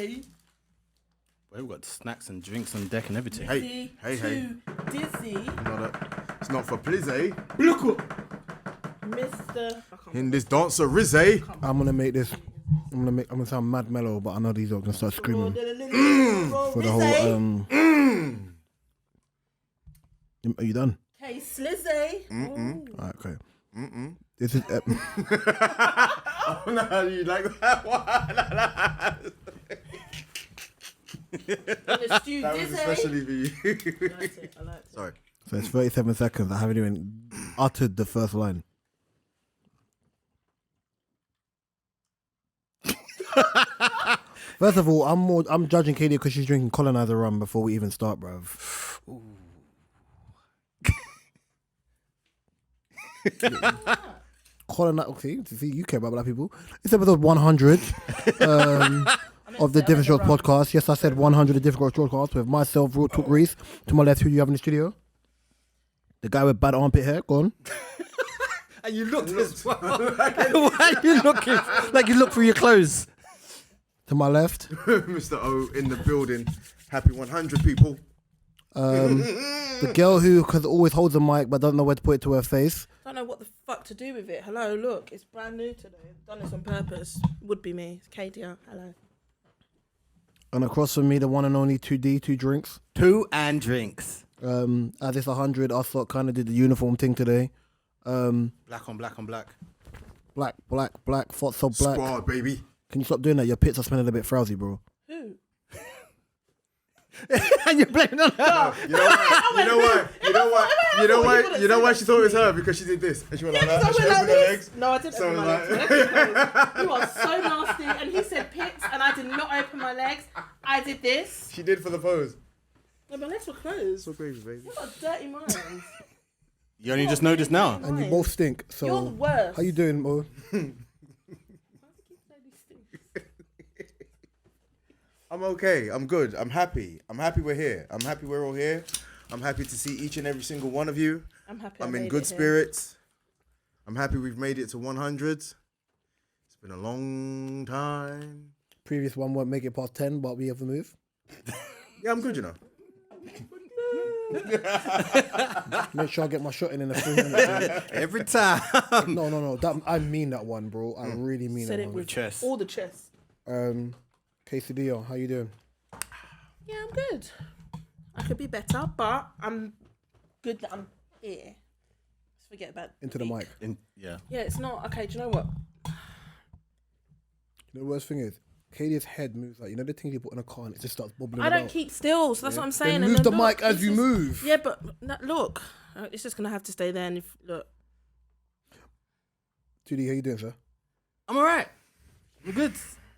Hey. We've got snacks and drinks on deck and everything. Hey. Dizzy. It's not for Plizzy. Look up. Mr. In this dancer, Rizzy. I'm gonna make this. I'm gonna sound mad mellow, but I know these are gonna start screaming for the whole. Are you done? Hey, Slizzy. Alright, okay. This is. Oh no, you like that one? The stew, That was Dizzy. especially for you. I liked it. Sorry. So it's 37 seconds. I haven't even uttered the first line. First of all, I'm judging Katie because she's drinking colonizer rum before we even start, bruv. Colonizer. See, you care about black people. It's episode 100 of the Different Strokes podcast. Yes, I said 100 of Different Strokes podcast with myself, Real Talk Reese. To my left, who do you have in the studio? The guy with bad armpit hair. Go on. And you looked as well. Why are you looking? Like you look through your clothes. To my left. Mr. O in the building. Happy 100 people. The girl who always holds a mic but doesn't know where to put it to her face. Don't know what the fuck to do with it. Hello, look, it's brand new today. I've done this on purpose. Would be me. It's Kadia. Hello. And across from me, the one and only 2D, 2 drinks. 2 and drinks. As it's 100, I thought kind of did the uniform thing today. Black on black on black. Black, thought so black. Squad, baby. Can you stop doing that? Your pits are smelling a bit frowsy, bro. Who? And you're blaming on her. You know why she thought it was her? Because she did this. And she went like that. And she opened her legs. No, I didn't So open my like- legs. You are so nasty. And he said pits, and I did not open my legs. I did this. She did for the pose. No, my legs were closed. So crazy, baby. You've got dirty minds. You only just noticed now. And you both stink. So You're the worst. how you doing, Mo? I'm okay. I'm good. I'm happy. I'm happy we're here. I'm happy we're all here. I'm happy to see each and every single one of you. I'm happy. I I'm in made good it here. spirits. I'm happy we've made it to 100. It's been a long time. Previous one won't make it past 10, but we have the move. Yeah, I'm good, you know. Make sure I get my shot in the 3 minutes. Every time. No. I mean that one, bro. I really mean Said that it one. with chest. all the chest. Quesadilla, how you doing? Yeah, I'm good. I could be better, but I'm good that I'm here. Let's forget about Into the mic. Yeah. Yeah, it's not okay. Do you know what? You know the worst thing is, Kadia's head moves like, you know the things you put in a car and it just starts bobbling I don't about? keep still, so that's what I'm saying. Then And move the look, mic as this you is- move. Yeah, but look, it's just gonna have to stay there. And if look, 2D, how you doing, sir? I'm alright. I'm good.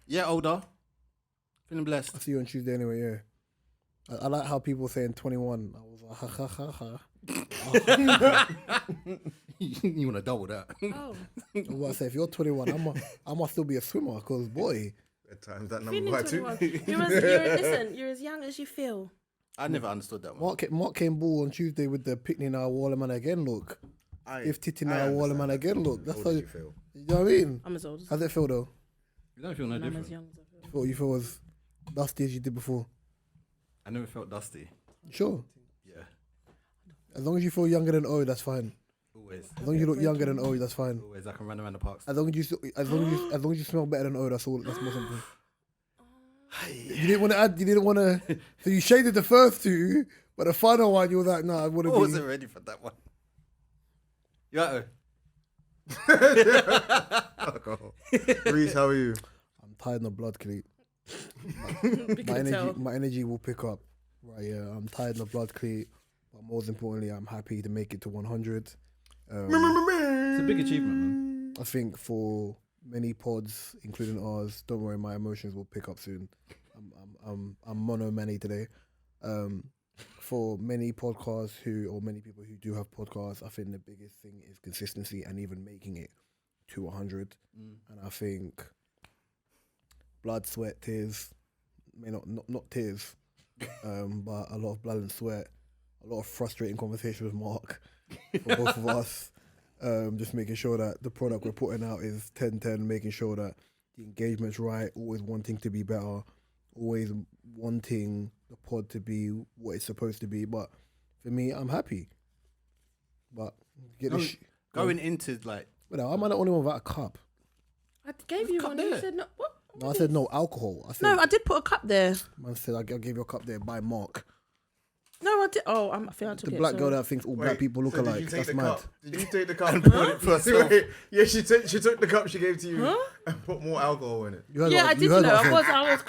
Yeah, older. Feeling blessed. I see you on Tuesday anyway, yeah. I like how people saying 21. I was like, ha ha ha ha. You want to double that? oh, What I say, if you're 21, I must still be a swimmer, because boy, At times that feeling number by 21. 2. You're as young as you feel. I never understood that one. Mark came ball on Tuesday with the picnic now, Waterman again, look. If Titi now, Waterman again, look. That's how you feel. know what I mean? I'm as old as How's it feel though? You don't feel no I'm as different. young as I feel. You feel as dusty as you did before? I never felt dusty. Sure. Yeah. As long as you feel younger than O, that's fine. Always. As long as you look younger than O, that's fine. Always. I can run around the parks. As long as you smell better than O, that's all. That's more simple. You didn't want to add. You didn't want to. So you shaded the first two, but the final one you were like, nah, I want I to be. wasn't ready for that one. You right? Reese, how are you? I'm tired of blood, Cleat. We can tell. My energy will pick up. Right, yeah. I'm tired of blood, Cleat. But most importantly, I'm happy to make it to 100. It's a big achievement, man. I think for many pods, including ours, don't worry, my emotions will pick up soon. I'm mono many today. For many podcasts or many people who do have podcasts, I think the biggest thing is consistency and even making it to 100. And I think blood, sweat, tears, not tears, but a lot of blood and sweat, a lot of frustrating conversation with Mark for both of us. Just making sure that the product we're putting out is 10-10, making sure that the engagement's right, always wanting to be better, always wanting the pod to be what it's supposed to be. But for me, I'm happy. But get this Going into like, But am I the only one without a cup? I gave you cup one. there. You said no. What? No, I said no alcohol. I said, No, I did put a cup there. Man said I gave you a cup there by Mark. No, I did. Oh, I think I took The it. black so- girl that thinks all black people look so alike. Did you take That's the mad. cup? Did you take the cup? And put it for herself. Wait, yeah, she took the cup she gave to you Huh? and put more alcohol in it. You heard Yeah, what, I did. you heard know. what I I said.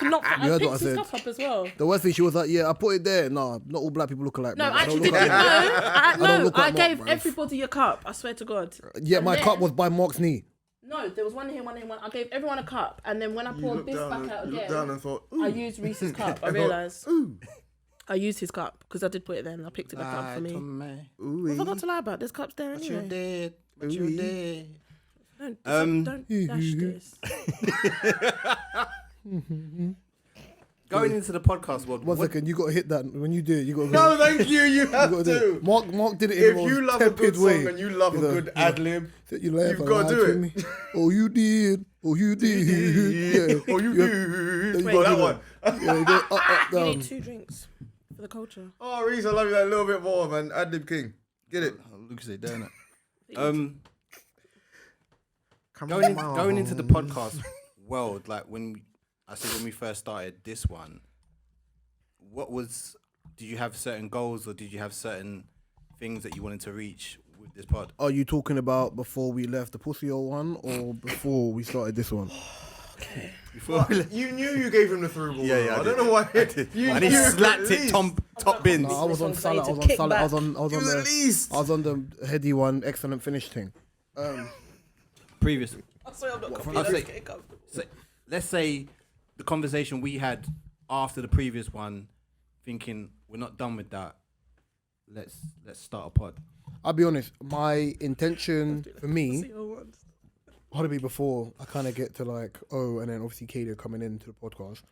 was not. I heard what I picked his said. cup up as well. The worst thing, she was like, yeah, I put it there. No, not all black people look alike. No, bro. I I don't actually look didn't. like No, don't look I like Mark, gave bruv. everybody a cup. I swear to God. Yeah, And my then- cup was by Mark's knee. No, there was one here, one here, one. I gave everyone a cup, and then when I You poured looked this down, back out you looked down again, and thought, I ooh. used Reese's cup. I thought, realised ooh. I used his cup because I did put it there, and I picked it back up for me. What have I got to lie about? There's cups there What you anyway. did? What you Ooh-wee. did? Don't dash this. Going into the podcast world. One what- second, you got to hit that. When you do it, you got to No, thank you. You You have gotta do to. it. Mark did it in If the you most love a good tepid song way. and you love a He's good ad lib, Said you laugh you've and gotta lied do to it. me. Oh, you did. Oh, you did. Yeah. oh, you Yeah. do. Wait, Oh, that you one. Yeah, you go up, You down. need 2 drinks for the culture. Oh, Reese, I love you that a little bit more, man. Ad-LibKing. Get it. Lucas, they doing it. Come Going into the podcast world, like when we first started this one, did you have certain goals or did you have certain things that you wanted to reach with this pod? Are you talking about before we left the Pussy Hole one or before we started this one? Before we You knew you gave him the through ball. Yeah, though. I I don't did. know why. You and he knew slapped at it least. top bins. No, I was on This salad. one's I was ready on to salad. I was kick on. I was You on at the. least. I was on the heady one. Excellent finish thing. Previously. I swear I'm not I'll confident. say- Let's get comfortable. So, let's say the conversation we had after the previous one, thinking we're not done with that. Let's start a pod. I'll be honest. My intention for me, See all ones. how to be before I kind of get to like and then obviously Katie coming into the podcast.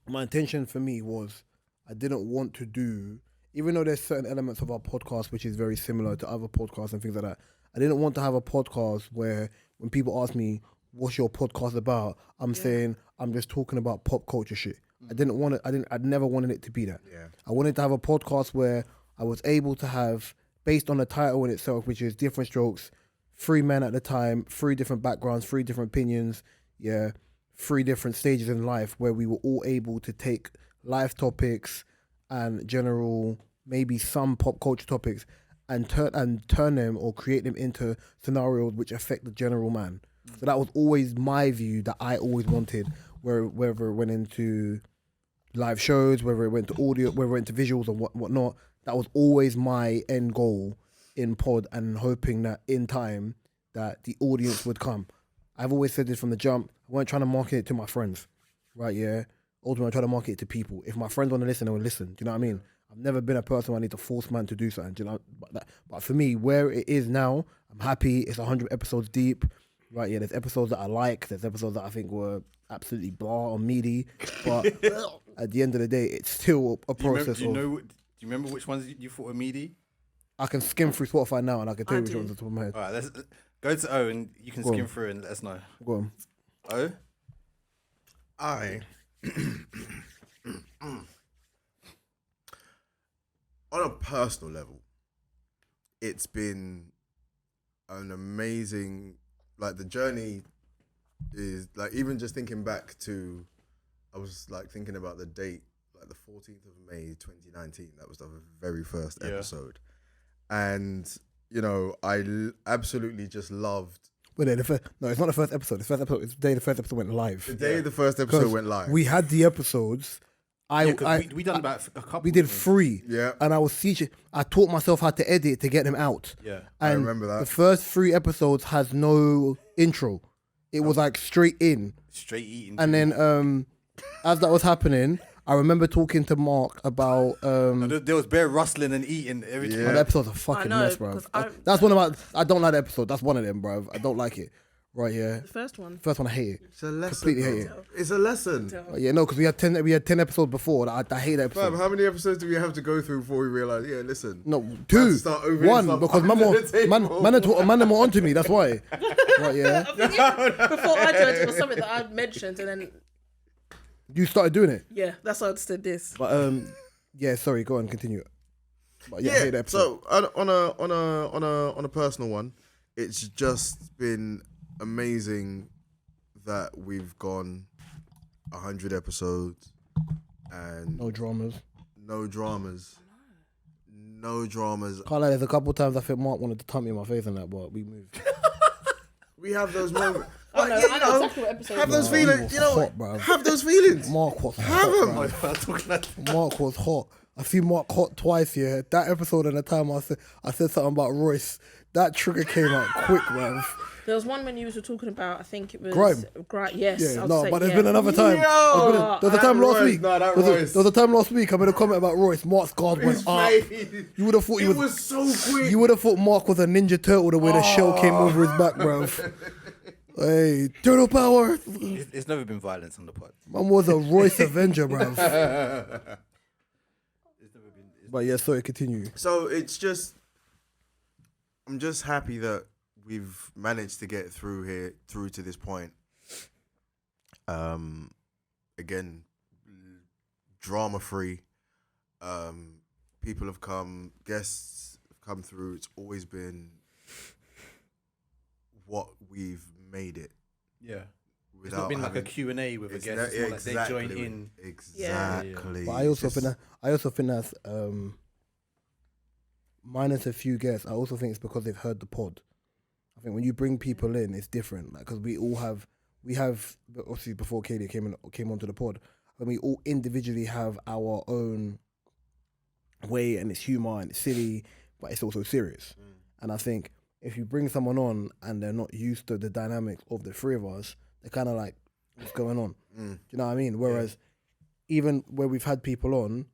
My intention for me was I didn't want to do, even though there's certain elements of our podcast which is very similar to other podcasts and things like that. I didn't want to have a podcast where when people ask me, what's your podcast about? I'm saying I'm just talking about pop culture shit. I didn't want it. I'd never wanted it to be that. Yeah. I wanted to have a podcast where I was able to have, based on the title in itself, which is Different Strokes, 3 men at the time, 3 different backgrounds, 3 different opinions, 3 different stages in life, where we were all able to take life topics and general, maybe some pop culture topics, and turn them or create them into scenarios which affect the general man. So that was always my view that I always wanted, whether it went into live shows, whether it went to audio, whether it went to visuals and whatnot. That was always my end goal in pod, and hoping that in time that the audience would come. I've always said this from the jump. I wasn't trying to market it to my friends, right? Yeah. Ultimately, I try to market it to people. If my friends want to listen, they will listen. Do you know what I mean? I've never been a person where I need to force man to do something. Do you know? But for me, where it is now, I'm happy. It's 100 episodes deep, right? Yeah. There's episodes that I like. There's episodes that I think were absolutely blah or meaty. But at the end of the day, it's still a process. Do you remember which ones you thought were meaty? I can skim through Spotify now and I can tell I you which do. ones are top of my head. All right, let's go to O and you can Go skim on. through and let us know. Go on. O? On a personal level, it's been an amazing, like the journey is like, even just thinking back to, I was like thinking about the date, like the 14th of May 2019. That was the very first Yeah. episode. And, you know, absolutely just loved Wait, no, it's not the first episode. It's the day the first episode went live. the day the first episode 'Cause went live. We had the episodes. We done about a couple. We did didn't 3. Yeah. And I was teaching. I taught myself how to edit to get them out. Yeah. I And remember that. the first 3 episodes has no intro. It was like straight in. Straight eating. And then as that was happening, I remember talking to Mark about there was bare rustling and eating every Yeah. oh, the episode's a fucking I know, mess, bro. 'cause I- That's one of my. I don't like the episode. That's one of them, bro. I don't like it. Right, yeah. The first one. First one, I hate it. It's a lesson. Completely hate bro. It's a lesson. Yeah, no, because we had 10 episodes before. I hate that episode. Fam, how many episodes do we have to go through before we realize? Yeah, listen. No, Man 2, start over 1, stuff because under the table. man are more onto me. That's why. Right, yeah. Before I joined, it was something that I mentioned, and then You started doing it, Yeah, that's how I understood this. but yeah. Sorry, go on, continue. But yeah, I hate the episode. So on a personal one, it's just been amazing that we've gone 100 episodes and No dramas. no dramas. No dramas. Can't lie, there's a couple times I think Mark wanted to tump me in my face and that, but we moved. We have those moments. I know exactly what episode. Have those Nah, feelings. he You was know, hot, bruv. have those feelings. Mark was Have hot, them. bruv. Mark was hot. I see Mark hot twice, yeah. That episode and the time I said something about Royce, that trigger came out quick, bruv. There was one when you were talking about, I think it was Grime. Yes. Yeah, I'll no, say, but there's been another time. Yo! There was a time last week. No, that There was Royce. there was a time last week. I made a comment about Royce. Mark's guard went His up. face. You would have thought he It was. was so quick. You would have thought Mark was a Ninja Turtle the way the shell came over his back, bruv. Hey, turtle power. It's never been violence on the pod. Man was a Royce Avenger, bruv. But yeah, sorry, continue. So it's just, I'm just happy that we've managed to get through to this point. Again, drama free. People have come, guests have come through. It's always been what we've made it. Yeah. It's Without not been like a having- Q&A with a It's guest. not- It's more like they join in. Exactly. But I also think that's minus a few guests. I also think it's because they've heard the pod. I think when you bring people in, it's different. Like, because we have obviously before Katie came onto the pod, and we all individually have our own way, and it's humor and it's silly, but it's also serious. And I think if you bring someone on and they're not used to the dynamics of the three of us, they're kind of like, what's going on? Do you know what I mean? Whereas even where we've had people on,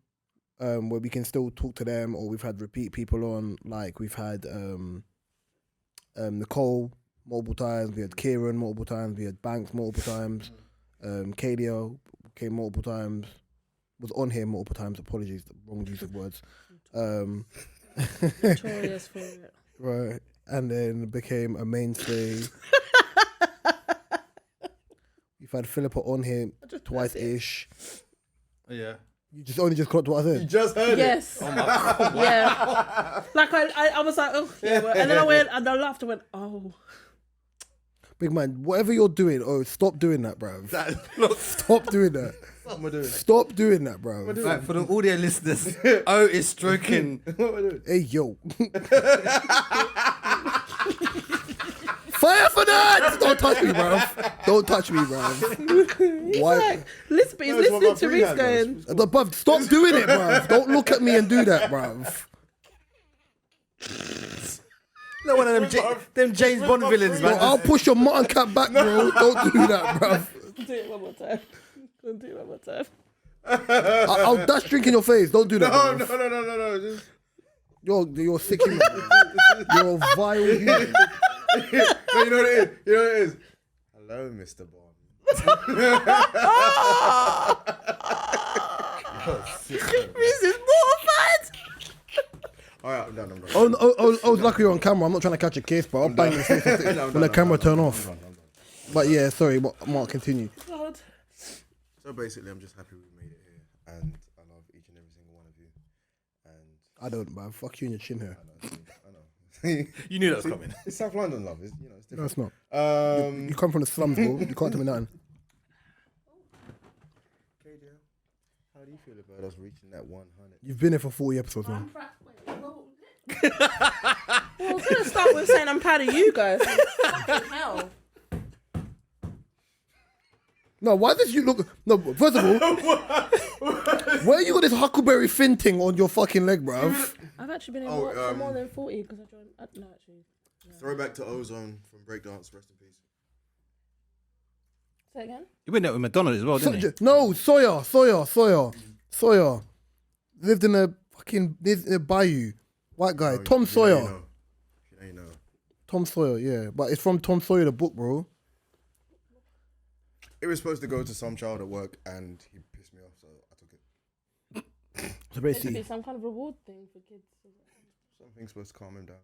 where we can still talk to them, or we've had repeat people on, like we've had Nicole multiple times, we had Kieran multiple times, we had Banks multiple times, KDO came multiple times, was on here multiple times, apologies, the wrong use of words. Notorious for it. Right, and then became a mainstay. We've had Philippa on here twice-ish. Yeah. You only just caught what I You said. just heard it. Yes. Oh my God. Yeah. Like I was like, oh yeah, well, and then I went and I laughed and went, oh. Big man, whatever you're doing, stop doing that, bruv. Stop doing that. What am I doing? Stop doing that, bruv. Right, for the audio listeners, O is stroking. What am I doing? Hey, yo. Fire for that! Don't touch me, bruv. Don't touch me, bruv. He's Why? like, he's No, it's what listening my to free Reese hand going, does. Bruv, stop doing it, bruv. Don't look at me and do that, bruv. No one of them James Bond villains, Bro, man. I'll push your mutton cap back, bro. Don't do that, bruv. do it one more time. Don't do it one more time. I'll dash drink in your face. Don't do that, No, bruv. no. Just... You're sick human. You're a vile human. No, you know what it is? You know what it is? Hello, Mr. Bond. Reese is mortified. All right, I'm done. Oh, it's lucky you're on camera. I'm not trying to catch a case, bro. I'll bang your face when the camera turn off. I'm done. But yeah, sorry, Mark, continue. God. So basically, I'm just happy we made it here, and I love each and every single one of you. And I don't, man. Fuck you and your chin hair. I know. You knew that was coming. It's South London love. It's, it's No, different. it's not. You come from the slums, bro. You can't tell me nothing. KDL, how do you feel about us reaching that 100? You've been here for 40 episodes now. Well, I was gonna start with saying I'm proud of you guys. Fucking hell. No, why does you look? No, first of all, where you got this Huckleberry Finn thing on your fucking leg, bruv? I've actually been in for more than 40 because I joined. No, actually. Throwback to Ozone from Breakdance. Rest in peace. Say again. You went there with Madonna as well, didn't you? No, Sawyer. Lived in a fucking near Bayou. White guy, Tom Sawyer. You know. Tom Sawyer, yeah. But it's from Tom Sawyer, the book, bro. It was supposed to go to some child at work, and he pissed me off, so I took it. So It should basically, be some kind of reward thing for kids. Something's supposed to calm him down.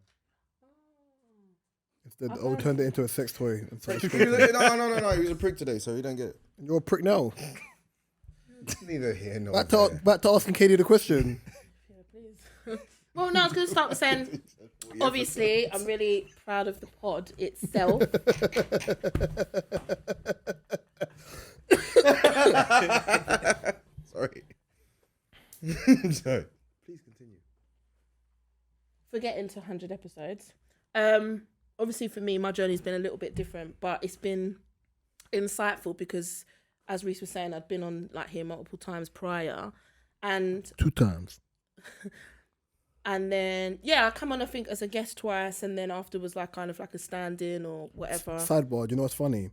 instead, turned it into a sex toy. And started no. He was a prick today, so he don't get it. You're a prick now. Neither here nor Back there. to asking Katie the question. Yeah, please. Well, no, I was going to start with saying, obviously, I'm really proud of the pod itself. Sorry. Sorry. Please continue. For getting to 100 episodes. Obviously, for me, my journey's been a little bit different, but it's been insightful because, as Reese was saying, I'd been on like here multiple times prior, and 2 times. and then I come on I think as a guest twice, and then after was like kind of like a stand-in or whatever. Sidebar, do you know what's funny?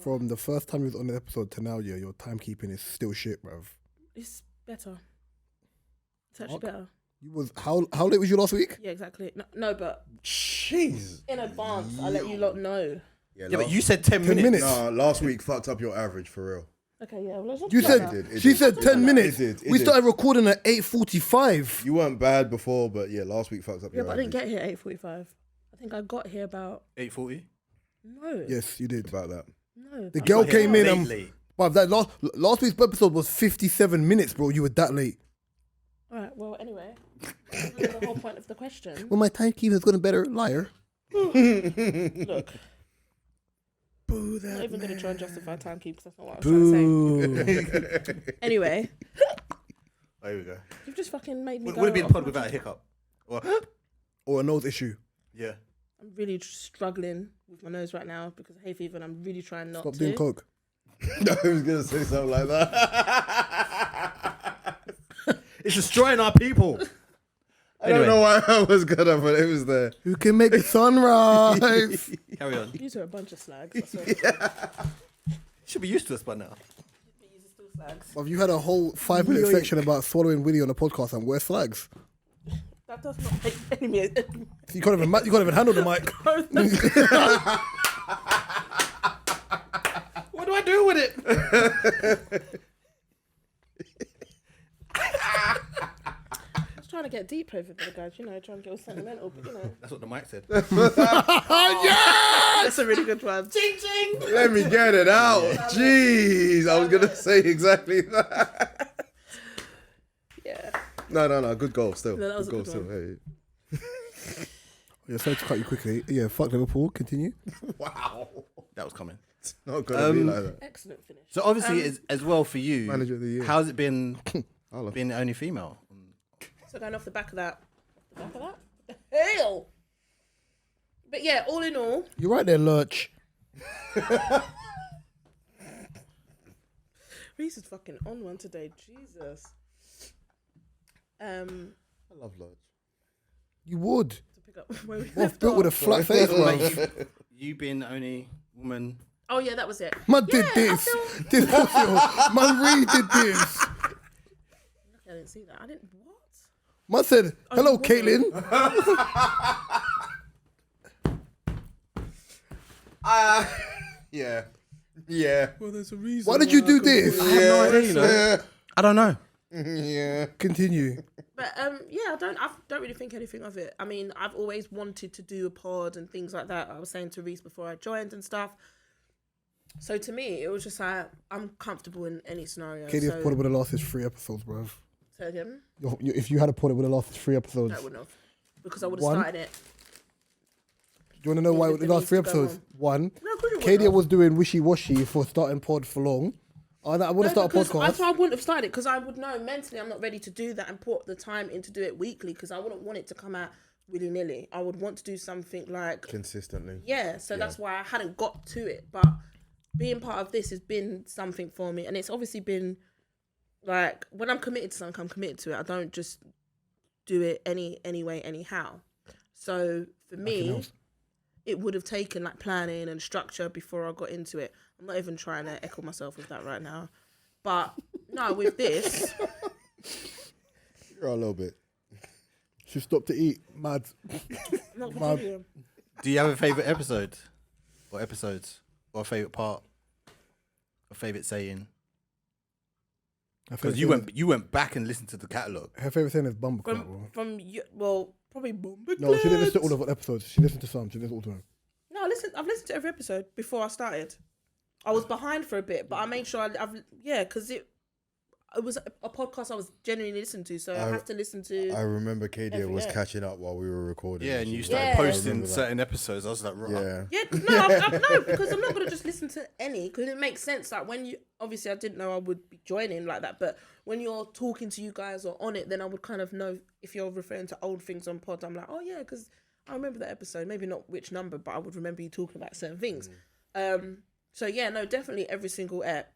From the first time you was on the episode to now, your timekeeping is still shit, bruv. It's better. It's actually Mark? better. You was how late was you last week? Yeah, exactly. No, but Jeez. in advance, I let you lot know. Yeah, but you said 10 minutes. Nah, last week fucked up your average for real. Okay, yeah. Well, You said It she did. said 10 minutes. It We did. started recording at 8:45. You weren't bad before, but yeah, last week fucked up Yeah, your but I average. didn't get here at 8:45. I think I got here about 8:40. no. Yes, you did. About that. No. The girl came in late. bruv, that last week's episode was 57 minutes, bro. You were that late. All right. Well, anyway, that's the whole point of the question. Well, my timekeeper's gonna better liar. Look, Boo I'm not that. even going to try and justify timekeeping because that's not what I was trying to say. Boo. Anyway, Oh, here we go. you've just fucking made me. Would it be a off pod my- without a hiccup? Or, Or a nose issue. yeah. I'm really struggling with my nose right now because of hay fever, and I'm really trying not Stop to. doing coke. I was gonna say something like that. It's destroying our people. I don't know why I was gonna, but it was there. Who can make the sun rise? Carry on. These are a bunch of slags. I swear. Should be used to us by now. These are still slags. Well, you had a whole 5-minute section about swallowing Willy on the podcast and we're slags. That does not make any. You can't even handle the mic. What do I do with it? I was trying to get deep over there, guys. You know, trying to get all sentimental, but you know, That's what the mic said. that's a really good one. Ching ching. Let me get it out. Jeez, I was gonna say exactly that. Yeah. No. Good goal still. No, that was a goal good still. one. Hey. Yeah, sorry to cut you quickly. Yeah, fuck Liverpool. Continue. Wow. That was coming. It's not gonna be like that. Excellent finish. So obviously, as well for you, Manager of the year. how's it been Holla. being the only female? So going off the back of that. Hell. But yeah, all in all, You're right there, Lurch. Reese is fucking on one today. Jesus. I love Lodge. You would. To pick up where we Off left built with a off. flat face, Like bro. you being the only woman. Oh yeah, that was it. Man did Yeah, I this. feel- This pussy. Man really did this. I didn't see that. I didn't. What? Man said, hello, you Caitlin. Yeah. Yeah. Well, there's a reason. Why did you do this? I have no idea, you know. I don't know. Yeah. Continue. But yeah, I don't really think anything of it. I mean, I've always wanted to do a pod and things like that. I was saying to Reese before I joined and stuff. So to me, it was just like I'm comfortable in any scenario. Katie's so, pod would have lasted 3 episodes, bruv. say again? If you had a pod, it would have lasted 3 episodes. No, I wouldn't have, because I would have One? started it. Do you want to know Yeah, why but it there last 3 needs to go episodes? One, No, of course it wouldn't Katie have. was doing wishy-washy for starting pod for long. I would have No, started a because podcast. that's why I wouldn't have started, because I would know mentally I'm not ready to do that and put the time in to do it weekly, because I wouldn't want it to come out willy-nilly. I would want to do something like Consistently. yeah, so that's why I hadn't got to it. But being part of this has been something for me, and it's obviously been like when I'm committed to something, I'm committed to it. I don't just do it anyway, anyhow. So for me, it would have taken like planning and structure before I got into it. I'm not even trying to echo myself with that right now, but no, with this, You're a little bit. She stopped to eat. Mad. I'm not My- continue. Do you have a favorite episode, or episodes, or a favorite part, a favorite saying? Because you went back and listened to the catalog. Her favorite thing is Bumbleclad, bro. from you, well, probably Bumbleclad. No, she didn't listen to all of the episodes. She listened to some. She listened all to them. No, I've listened to every episode before I started. I was behind for a bit, but I made sure I've because it was a podcast I was genuinely listening to, so I have to listen to. I remember Kadia was yeah. catching up while we were recording. Yeah, and you She- started Yeah. posting certain episodes. I was like, right. Yeah. Yeah, no, because I'm not gonna just listen to any, because it makes sense. Like when you, obviously, I didn't know I would be joining like that, but when you're talking to you guys or on it, then I would kind of know if you're referring to old things on pod. I'm like, oh yeah, because I remember that episode. Maybe not which number, but I would remember you talking about certain things. So yeah, no, definitely every single ep.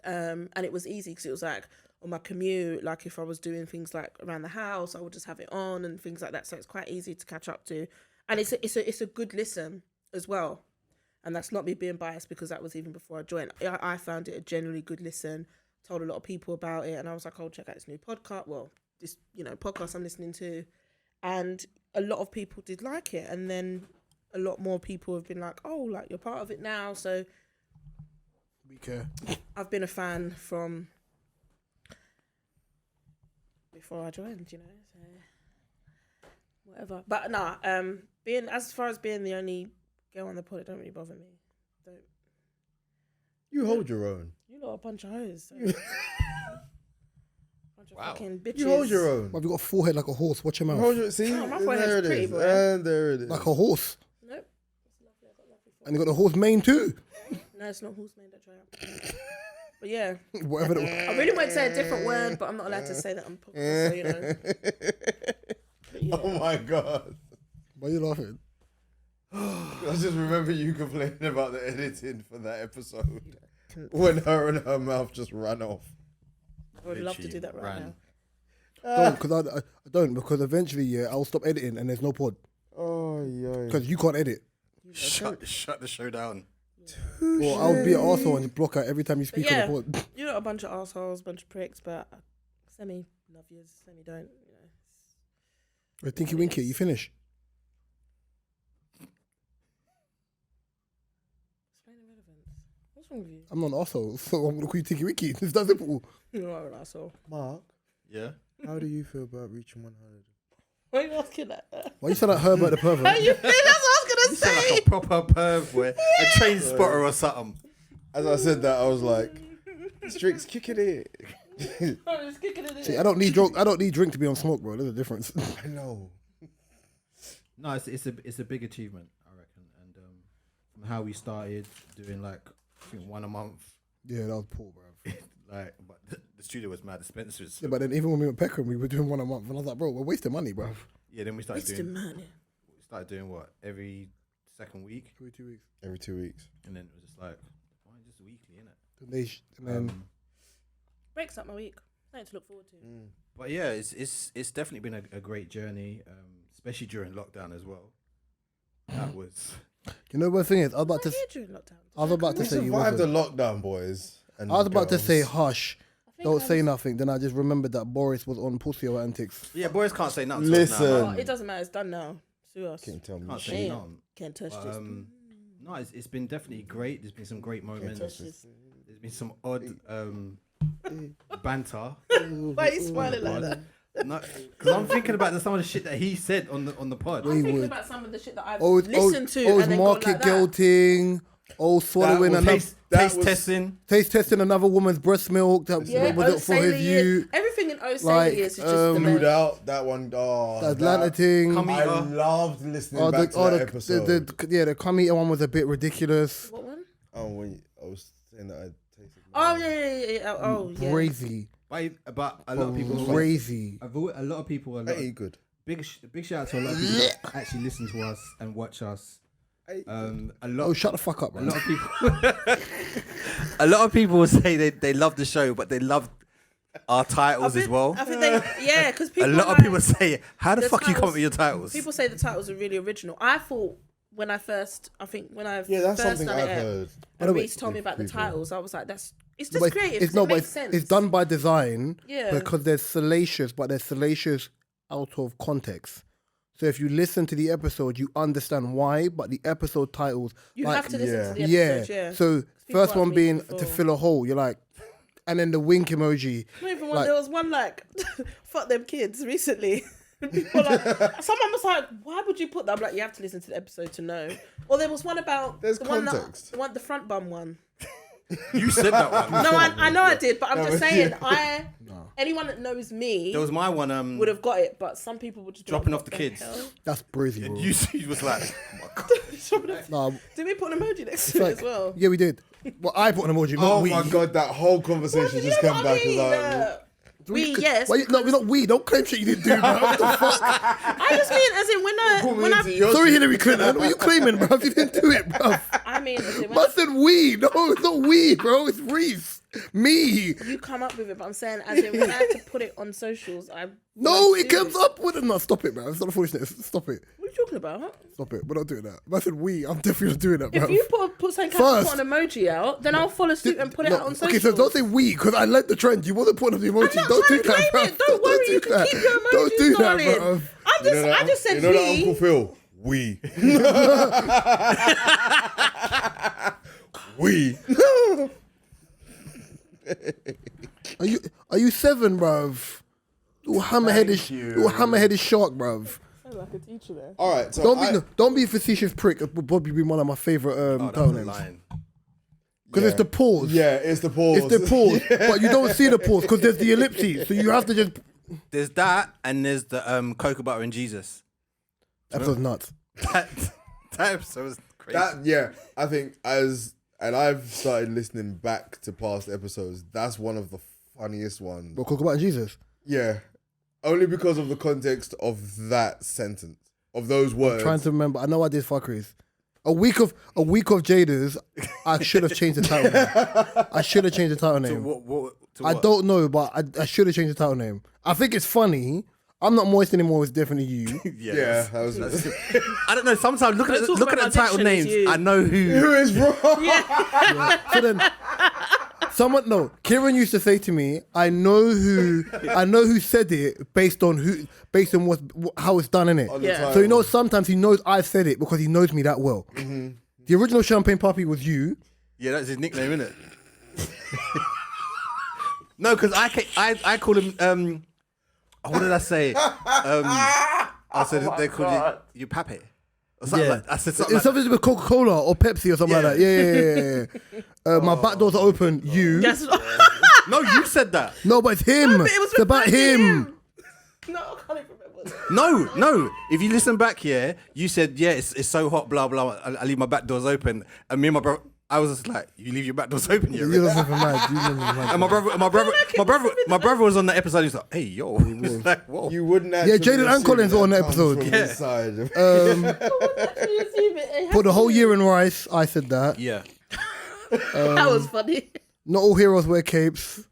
And it was easy because it was like on my commute, like if I was doing things like around the house, I would just have it on and things like that. So it's quite easy to catch up to, and it's a good listen as well. And that's not me being biased, because that was even before I joined. I found it a generally good listen. Told a lot of people about it, and I was like, "Oh, check out this new podcast." Well, this podcast I'm listening to, and a lot of people did like it, and then a lot more people have been like, "Oh, like you're part of it now." So We care. I've been a fan from before I joined, so whatever. But nah, being as far as being the only girl on the pod, it don't really bother me. Don't You hold your own. you lot are a bunch of hoes? So. Bunch of fucking bitches. You hold your own. Have you got a forehead like a horse? Watch your mouth. Hold your, see, Oh, my there forehead's it pretty, is. boy. And there it is. Like a horse. Nope. It's lovely. I got lovely And you got the horse mane too. No, it's not horse made that try out. But yeah, Whatever the I really want to say a different word, but I'm not allowed to say that on podcast, so you know. But yeah. Oh my god. Why are you laughing? I just remember you complaining about the editing for that episode. When her and her mouth just ran off. I would love to do that right now. Don't, because I don't, because eventually, I'll stop editing and there's no pod. Oh yeah. Because you can't edit. Shut the show down. Or I'll be an arsehole and just block out every time you speak Yeah. on the pod. You're not a bunch of assholes, bunch of pricks, but semi love you, semi don't. You know. Wait, Tinky Winky, you finish? Explain irrelevance. What's wrong with you? I'm not an arsehole, so I'm going to call you Tinky Winky. It's that simple. You're not an asshole. Mark, Yeah. how do you feel about reaching 100? Why are you asking that? Why you sound like Herbert the pervert? How you feel? That's what I was You gonna sound say. like a proper perv, boy. A train spotter or something. As I said that, I was like, Strix kicking it. I'm just kicking it in. See, I don't need drink to be on smoke, bro. There's a difference. I know. No, it's a big achievement, I reckon. And from how we started doing like I think one a month, Yeah, that was poor, bro. like but the studio was mad expensive. So, Yeah, but then even when we were Peckham, we were doing one a month, and I was like, bro, we're wasting money, bro. yeah, then we started Wasting doing money. what every second week, Every 2 weeks. Every 2 weeks. and then it was just like why just weekly, innit? And then Breaks up my week. Something to look forward to. But yeah, it's definitely been a great journey, especially during lockdown as well. That was you know what the thing is? I was about to. What did you do during lockdown? I was about to We say you survived the wasn't. lockdown, boys. And I was about to girls. say hush. I think Don't I say was- nothing. Then I just remembered that Boris was on Pussy or Antics. yeah. Boys can't say nothing. to us now. Listen. Oh, it doesn't matter. It's done now. Sue us. Can't tell me Can't shit. say Damn. nothing. Can't touch But, this. no, it's been definitely great. There's been some great moments. touch this. There's been some odd banter. Why are you smiling like that? No, because I'm thinking about some of the shit that he said on the pod. I'm thinking would. about some of the shit that I've Oh, listened to oh, and then market gone like that. guilting. Oh, swallowing was- another. Taste was- testing. Taste testing another woman's breast milk that Yeah, was it for her view. Everything in Like, O'Saley is just the Flued best. out that one. Oh, The Atlanta that- thing. Come I eater. loved listening back to that episode. The come eater one was a bit ridiculous. What one? Oh, when I was saying that I tasted. Oh yeah. Oh yeah. Crazy. But a lot of people. Crazy. A lot of people. That ain't good. Big shout out to a lot of people that actually listen to us and watch us. A lot. Oh, shut the fuck up, A man. lot of people. a lot of people will say they love the show, but they love our titles as well. I think because A people. lot of like- people say, "How the the fuck you come titles- up with your titles?" People say the titles are really original. I thought when I first Yeah, that's first something done I've it, heard. By the and way, Reese told me about the people- titles. I was like, it's just But creative. It's, It no, but makes sense. it's done by design. Yeah. Because there's salacious, but there's salacious out of context. So if you listen to the episode, you understand why. But the episode titles, You like, have to listen to the yeah. episodes. Yeah. So people first asked one me being before. to fill a hole. You're like, and then the wink emoji. Not even one. Like- There was one like, fuck them kids recently. People like, someone was like, why would you put that? I'm like, you have to listen to the episode to know. Or there was one about There's the one context. the front bum one. You said that one. No, I know I did, but I'm just saying, anyone that knows me There was my one. would have got it, but some people would just be Dropping like, off the "What kids." hell?" That's brazy, bro. You was like, oh my god. Nah, Did we put an emoji next it's to it like, as well? yeah, we did. Well, I put an emoji, not Oh we. my god, that whole conversation just came back. Yes. Why no, we're not we. Don't claim shit you didn't do, bro. What the fuck? I just mean as in when I Sorry, Hillary Clinton. What are you claiming, bro? You didn't do it, bro. I mean as in when Man said we. No, it's not we, bro. It's Reese. Me. you come up with it, but I'm saying as in when I had to put it on socials, No, it comes up with it. No, stop it, bro. It's not foolishness. Stop it. What are you talking about? Stop it. We're not doing that. Man said we. I'm definitely not doing that, bro. If you put something First- put an emoji out, then I'll follow suit and put it out on socials. Okay, so don't say we, because I led the trend. You wasn't putting up the emoji. I'm not Don't do trying to that, bro. claim it. Don't worry, you can keep your emojis, Don't do darling. that, bro. I just said you know that we. Uncle Phil? We. We. Are you 7, bruv? Little hammerheaded shark, bruv. Sound like a teacher there. All right, so Don't be a facetious prick. It would probably be one of my favorite title names. Because it's the pause. Yeah, it's the pause. It's the pause. But you don't see the pause because there's the ellipses. So you have to just. There's that, and there's the cocoa butter and Jesus. Episode's nuts. That episode was crazy. I think I've started listening back to past episodes. That's one of the funniest ones. But Cocoa Butter and Jesus. Yeah, only because of the context of that sentence, of those words. Trying to remember. I know I did fuckeries. A week of Jada's, I should have changed the title name. I should have changed the title name. To I what? don't know, but I should have changed the title name. I think it's funny. I'm not moist anymore. It's definitely you. Yeah, that was. I don't know. Sometimes looking Let's talk at the about title addiction, names, it's you. I know who. Who is wrong? So then, Kieran used to say to me, I know who said it based on how it's done in it. Yeah. So sometimes he knows I've said it because he knows me that well. Mm-hmm. The original Champagne Puppy was you. Yeah, that's his nickname, isn't it? No, because I call him. What did I say? I said they called you Pape. Or something like, I said something. It's something to do with Coca-Cola or Pepsi or something like that. Yeah. My back doors are open. You. That's No, you said that. No, but it's him. but it was It's about him. No, I can't even remember. No. If you listen back here, you said, yeah, it's so hot, blah, blah. I leave my back doors open. And me and my brother, I was just like, you leave your back doors open, You're yeah. not even mad. You're not even mad. And my brother was on that episode. He was like, hey, yo. He was like, whoa. You wouldn't. Yeah, Jaden and Collins were on the episode. Put the whole year in rice. I said that. Yeah. That was funny. Not all heroes wear capes.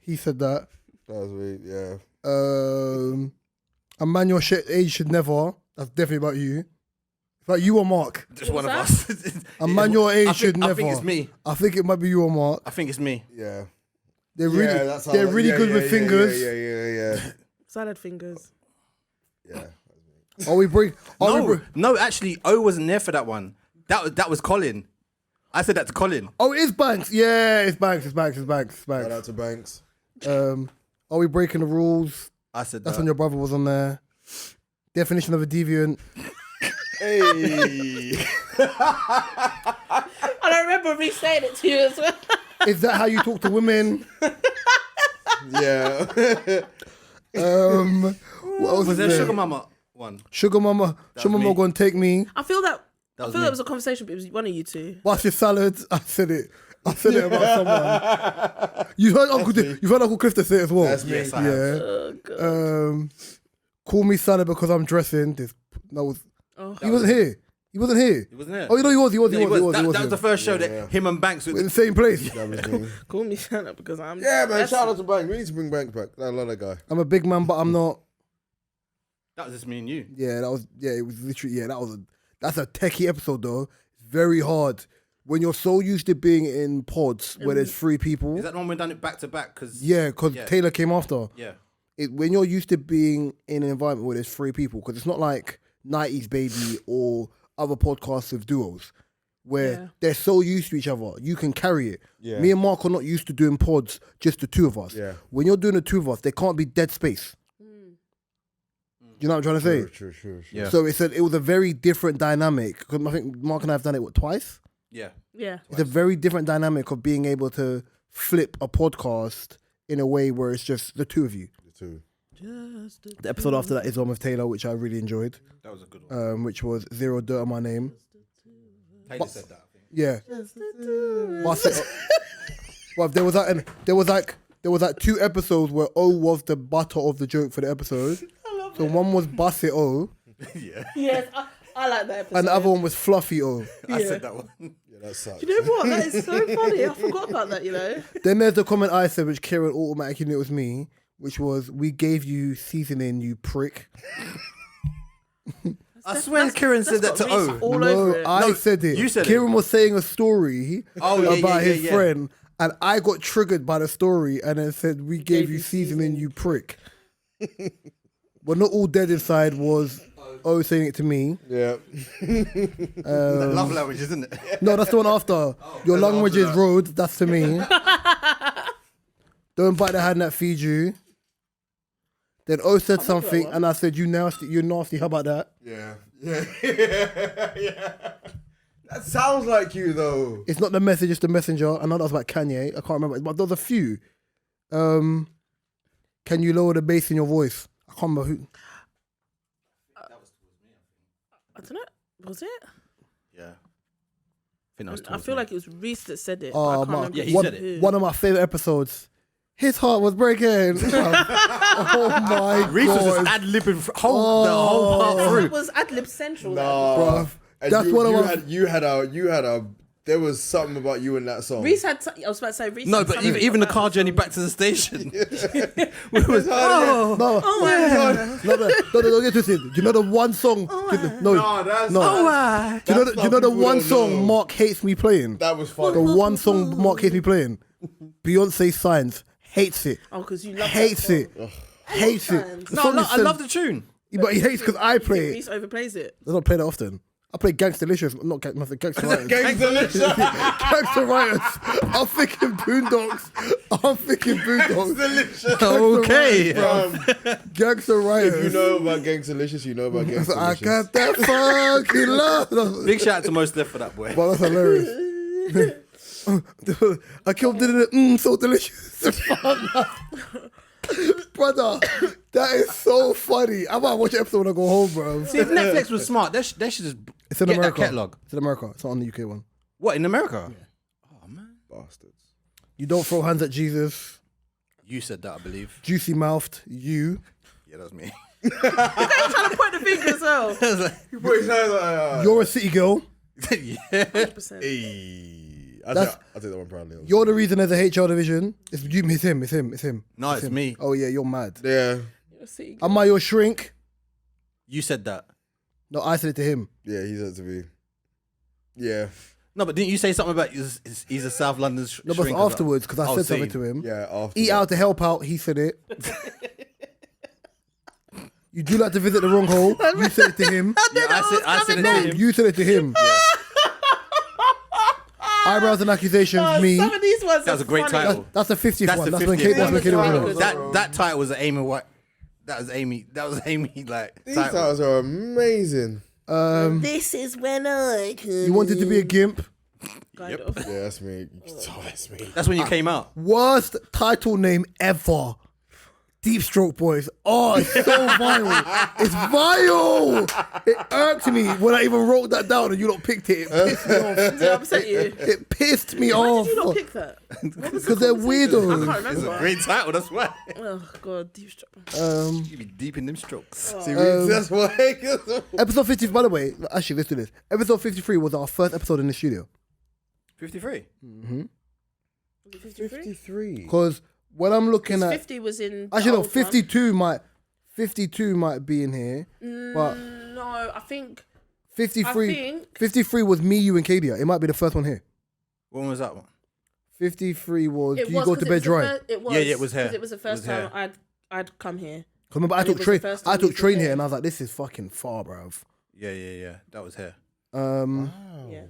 He said that. That was weird. Yeah. A man your age should never. That's definitely about you. It's about you or Mark. Just one of What's us. A man your age should never. I think it's me. I think it might be you or Mark. I think it's me. Yeah. They're really good with fingers. Yeah. Salad fingers. Yeah. Are we bring? No, actually, O wasn't there for that one. That was Colin. I said that to Colin. Oh, it is Banks. Yeah, it's Banks. Shout out to Banks. Are we breaking the rules? I said That's that. when your brother was on there. Definition of a deviant. Hey. I don't remember me saying it to you as well. Is that how you talk to women? Yeah. What else Was is there there? Sugar Mama one? Sugar Mama me. gonna take me. I feel that was it me. was a conversation, but it was one of you two. What's your salad? I said it about someone. You've heard Uncle Clifton say it as well. That's me. Yes, I have. Yeah. Oh god. Call me salad because I'm dressing. That was. Oh. He wasn't here. He wasn't here. He wasn't there. Oh, you know he was. He was. That was here. the first show that him and Banks In the would. same place. That was me. Call me Shanna because I'm. Yeah, man. that's- Shout out to Banks. We need to bring Banks back. I love that guy. I'm a big man, but I'm not. That was just me and you. Yeah, that was. Yeah, it was literally. Yeah, that's a techie episode though. It's very hard when you're so used to being in pods where there's 3 people. Is that the one we done it back to back? Yeah, because Taylor came after. Yeah. When you're used to being in an environment where there's 3 people, because it's not like 90s Baby or other podcasts with duos where they're so used to each other. You can carry it. Yeah. Me and Mark are not used to doing pods, just the 2 of us. Yeah. When you're doing the 2 of us, there can't be dead space. You know what I'm trying to say? True. Yeah. So it was a very different dynamic. 'Cause I think Mark and I have done it, twice? Yeah. Yeah. It's a very different dynamic of being able to flip a podcast in a way where it's just the two of you. The two. The episode after that is one with Taylor, which I really enjoyed, That was a good one. which was Zero Dirt on My Name. Taylor said that, I think. Yeah. Well, there was like 2 episodes where O was the butter of the joke for the episode. So one was Bust It O, Yeah. Yes, I like that episode. and the other one was Fluffy O. I said that one. Yeah, that sucks. You know what? That is so funny. I forgot about that, you know? Then there's the comment I said, which Kieran automatically knew it was me, which was, "We gave you seasoning, you prick." I swear Kieran said that to Reese O. all No, over it. I said it. you said it. Kieran was saying a story Oh, yeah, about yeah, his yeah. friend, and I got triggered by the story and then said, "We gave you seasoning, you prick." But not all dead inside was O saying it to me. Yeah. Love language, isn't it? No, that's the one after. Your language is road. That's to me. Don't bite the hand that feeds you. Then O said something, and I said, "You nasty, you're nasty." How about that? Yeah. Yeah. Yeah. That sounds like you though. It's not the message, it's the messenger. I know that was about Kanye. I can't remember, but there's a few. Can you lower the bass in your voice? I can't remember who. I don't know. Was it? Yeah. I think that was I towards feel me. like it was Reese that said it. Oh, I can't my, remember Yeah, he who. said it. one of my favorite episodes. His heart was breaking. Oh my Reese was just god, ad-libbing the whole part It through. was Ad-Lib Central. bruv. And That's one of my. you had a there was something about you in that song. Reese had. I was about to say Reese. No, had but something even the about car the journey song. back to the station. No, Oh my god. no, don't get twisted. Do you know the one song? No, that's no. Do you know That's the something one people song don't know. Mark hates me playing? that was The funny. one song Mark hates me playing. Beyonce Signs hates it. Oh, because you love Hates that song. it. Hates it. Fans. The No, song is I love the tune. but he hates because I play it. Reese overplays it. I don't play that often. I play Gangstalicious, not Gangster Writers. Gang's delicious. Gangster Writers. I'm thinking Boondocks. Delicious. Okay. Gangster If Writers. you know about Gang's delicious, you know about Gang's I delicious. got that fucking love. Big shout out to Most Def for that, boy. Well, that's hilarious. I killed it. So delicious. Brother, that is so funny. I might watch an episode when I go home, bro. See, if Netflix was smart, they should just It's in get America. that catalog. It's in America. It's not on the UK one. What, in America? Oh, man. Bastards. You don't throw hands at Jesus. You said that, I believe. Juicy mouthed. You. Yeah, that was me. Trying to point the finger as well. You put his hands like, You're a city girl. yeah. 100%. I'll That's- take that one proudly. You're the reason there's a HR division. It's you. It's him. No, it's me. Oh yeah, you're mad. Yeah. You're a city Am I your shrink? You said that. No, I said it to him. Yeah, he's had to be. Yeah. No, but didn't you say something about he's a South London No, but shrink as well? afterwards, because I Oh, said see. something to him. Yeah. After Eat that. out to help out. He said it. You do like to visit the wrong hole. You said it to him. Yeah, I said it to him. You said it to him. Eyebrows and accusations. Me. Some of these ones. That was a great funny. title. That's the 50th That's one. the That's when 50th Kate. That's when Kate one. was in it. That title was Amy White. That was Amy like These title. titles are amazing. This is when I could. You wanted to be a gimp. Kind Yep. of. Yeah, that's me. Oh, that's me. That's when you came out. Worst title name ever. Deep Stroke Boys. Oh, it's so viral. It's vile. It irked me when I even wrote that down and you lot picked it. It pissed me off. Did I upset you? It pissed me Why off. did you not pick that? Because they're weirdos. I can't It's a remember. great title. That's why. Oh god, deep stroke. You be deep in them strokes. See, that's why. Episode 50, by the way, actually, let's do this. Episode 53 was our first episode in the studio. 53. 53. Because when I'm looking at. 50 was in. the Actually, no, old one. 52 might be in here. But No, I think 53 was me, you, and Kadia. It might be the first one here. When was that one? 53 was it Do You was Go 'cause to it Bed was the Dry? fir- It was. Yeah, it was here. 'cause it was the first It was time I'd come here. Remember, I And it took was train. the first I time took we train did here, it. and I was like, "This is fucking far, bruv." Yeah. That was here. Yeah.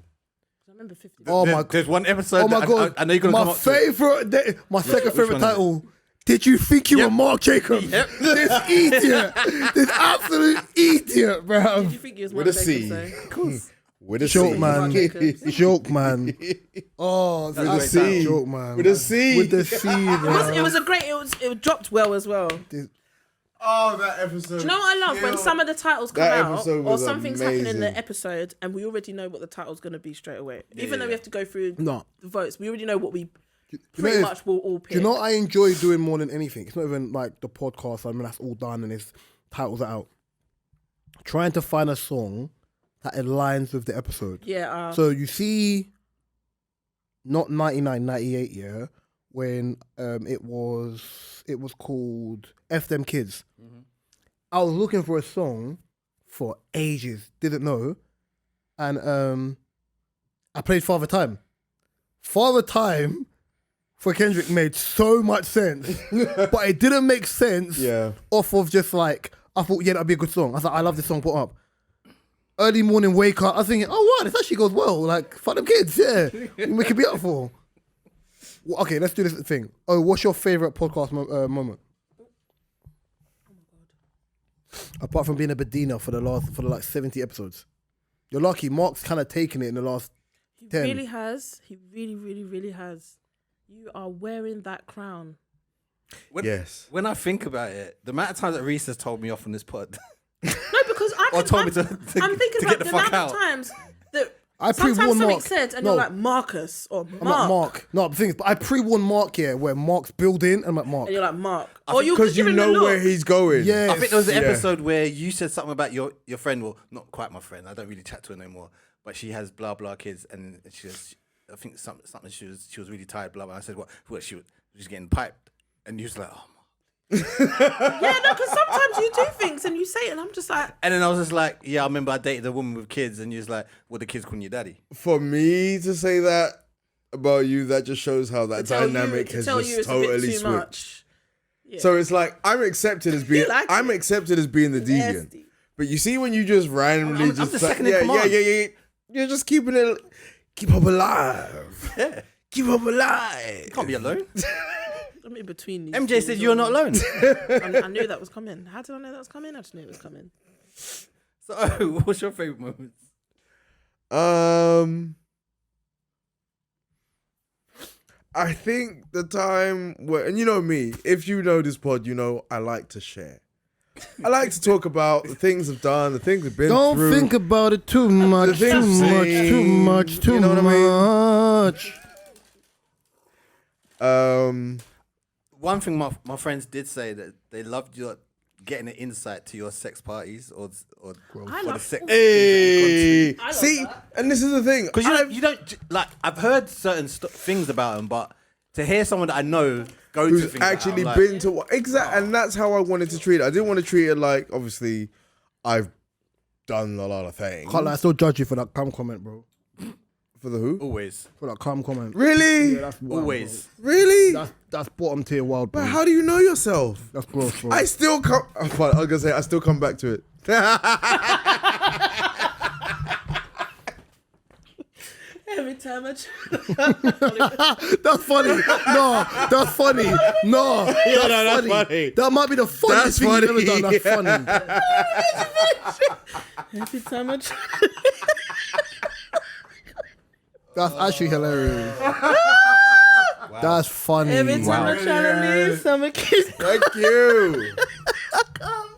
I remember 50. Oh my There's one episode. Oh my that god! I know you're gonna come my up to. favorite, my second which favorite one is it? title. Did you think you were Marc Jacobs? Yep. This idiot, this absolute idiot, Did you bruv. think you was With a Mark C. Jacobs, though? Of course. With a Joke C. man. Jacobs. Joke man. Oh, With a that's C. joke man. With a C. With the C, bro. It was a great. It dropped well as well. Do Oh, that episode. you know what I love when some of the titles come That out episode or was something's happening in the amazing. episode and we already know what the title's gonna be straight away. Even though we have to go through No. the votes, we already know what we You pretty know, much will all pick. do you know what I enjoy doing more than anything? It's not even like the podcast. I mean, that's all done and its titles are out. Trying to find a song that aligns with the episode. Yeah. So you see, not 99, 98, yeah, when it was called F Them Kids. I was looking for a song for ages, didn't know, and I played Father Time. Father Time for Kendrick made so much sense, but it didn't make sense off of just like, I thought, yeah, that'd be a good song. I was like, I love this song, put up. Early morning wake up, I was thinking, oh wow, this actually goes well. Like, fuck them kids, yeah. Make it beautiful. Well, okay, let's do this thing. Oh, what's your favourite podcast moment? Apart from being a Bedina for the like 70 episodes. You're lucky, Mark's kind of taken it in the last He 10. really has. He really, really, really has. You are wearing that crown. Yes. When I think about it, the amount of times that Reese has told me off on this pod, No, because or told me to I'm thinking to about get the the fuck amount out. of times that I sometimes pre-warned something Mark. said and No. you're like Marcus or Mark. I'm like, Mark. No, the thing is, but I pre-warned Mark here where Mark's building. I'm like, Mark. And you're like Mark. Or you Because you know where he's going. Yeah. I think there was an Yeah. episode where you said something about your friend. Well, not quite my friend. I don't really chat to her no more. But she has blah blah kids, and she was, I think something she was really tired. Blah blah. I said what she was getting piped, and you was like, oh. Yeah, no, because sometimes you do things and you say it and I'm just like. And then I was just like, yeah, I remember I dated a woman with kids, and you was like, well, the kids calling you daddy. For me to say that about you, that just shows how that dynamic has just totally switched. Yeah. So it's like I'm accepted as being like I'm it. accepted as being the deviant. Nasty. But you see when you just randomly I'm just the like, second in yeah, command. you're just keep up alive. Yeah, Keep up alive. you can't be alone. I'm in between these. MJ things said you're not alone. I knew that was coming. How did I know that was coming? I just knew it was coming. So, what's your favorite moment? I think the time where, and you know me, if you know this pod, you know I like to share. I like to talk about the things I've done, the things I've been Don't through. think about it too much, things too I've much, seen, too much, too you know what I much. One thing my friends did say that they loved your getting an insight to your sex parties or I the love- sex. Hey, I love see, that. and this is the thing. Because you don't like. I've heard certain things about them, but to hear someone that I know go to Who's things like that, actually I'm like, been to exactly, and that's how I wanted to treat it. I didn't want to treat it like, obviously, I've done a lot of things. Can't lie, I still judge you for that calm comment, bro. For the who? always, For that calm comment. Really? Yeah, that's wild, always. Really? bro. That's bottom tier wild, bro. But how do you know yourself? That's gross, bro. I still come. I was gonna say I still come back to it. Every time I That's funny. No, that's funny. No, that's funny. That might be the funniest thing you've ever done. That's funny. every time I That's actually hilarious. That's funny. every time I try to leave summer kids. Thank you.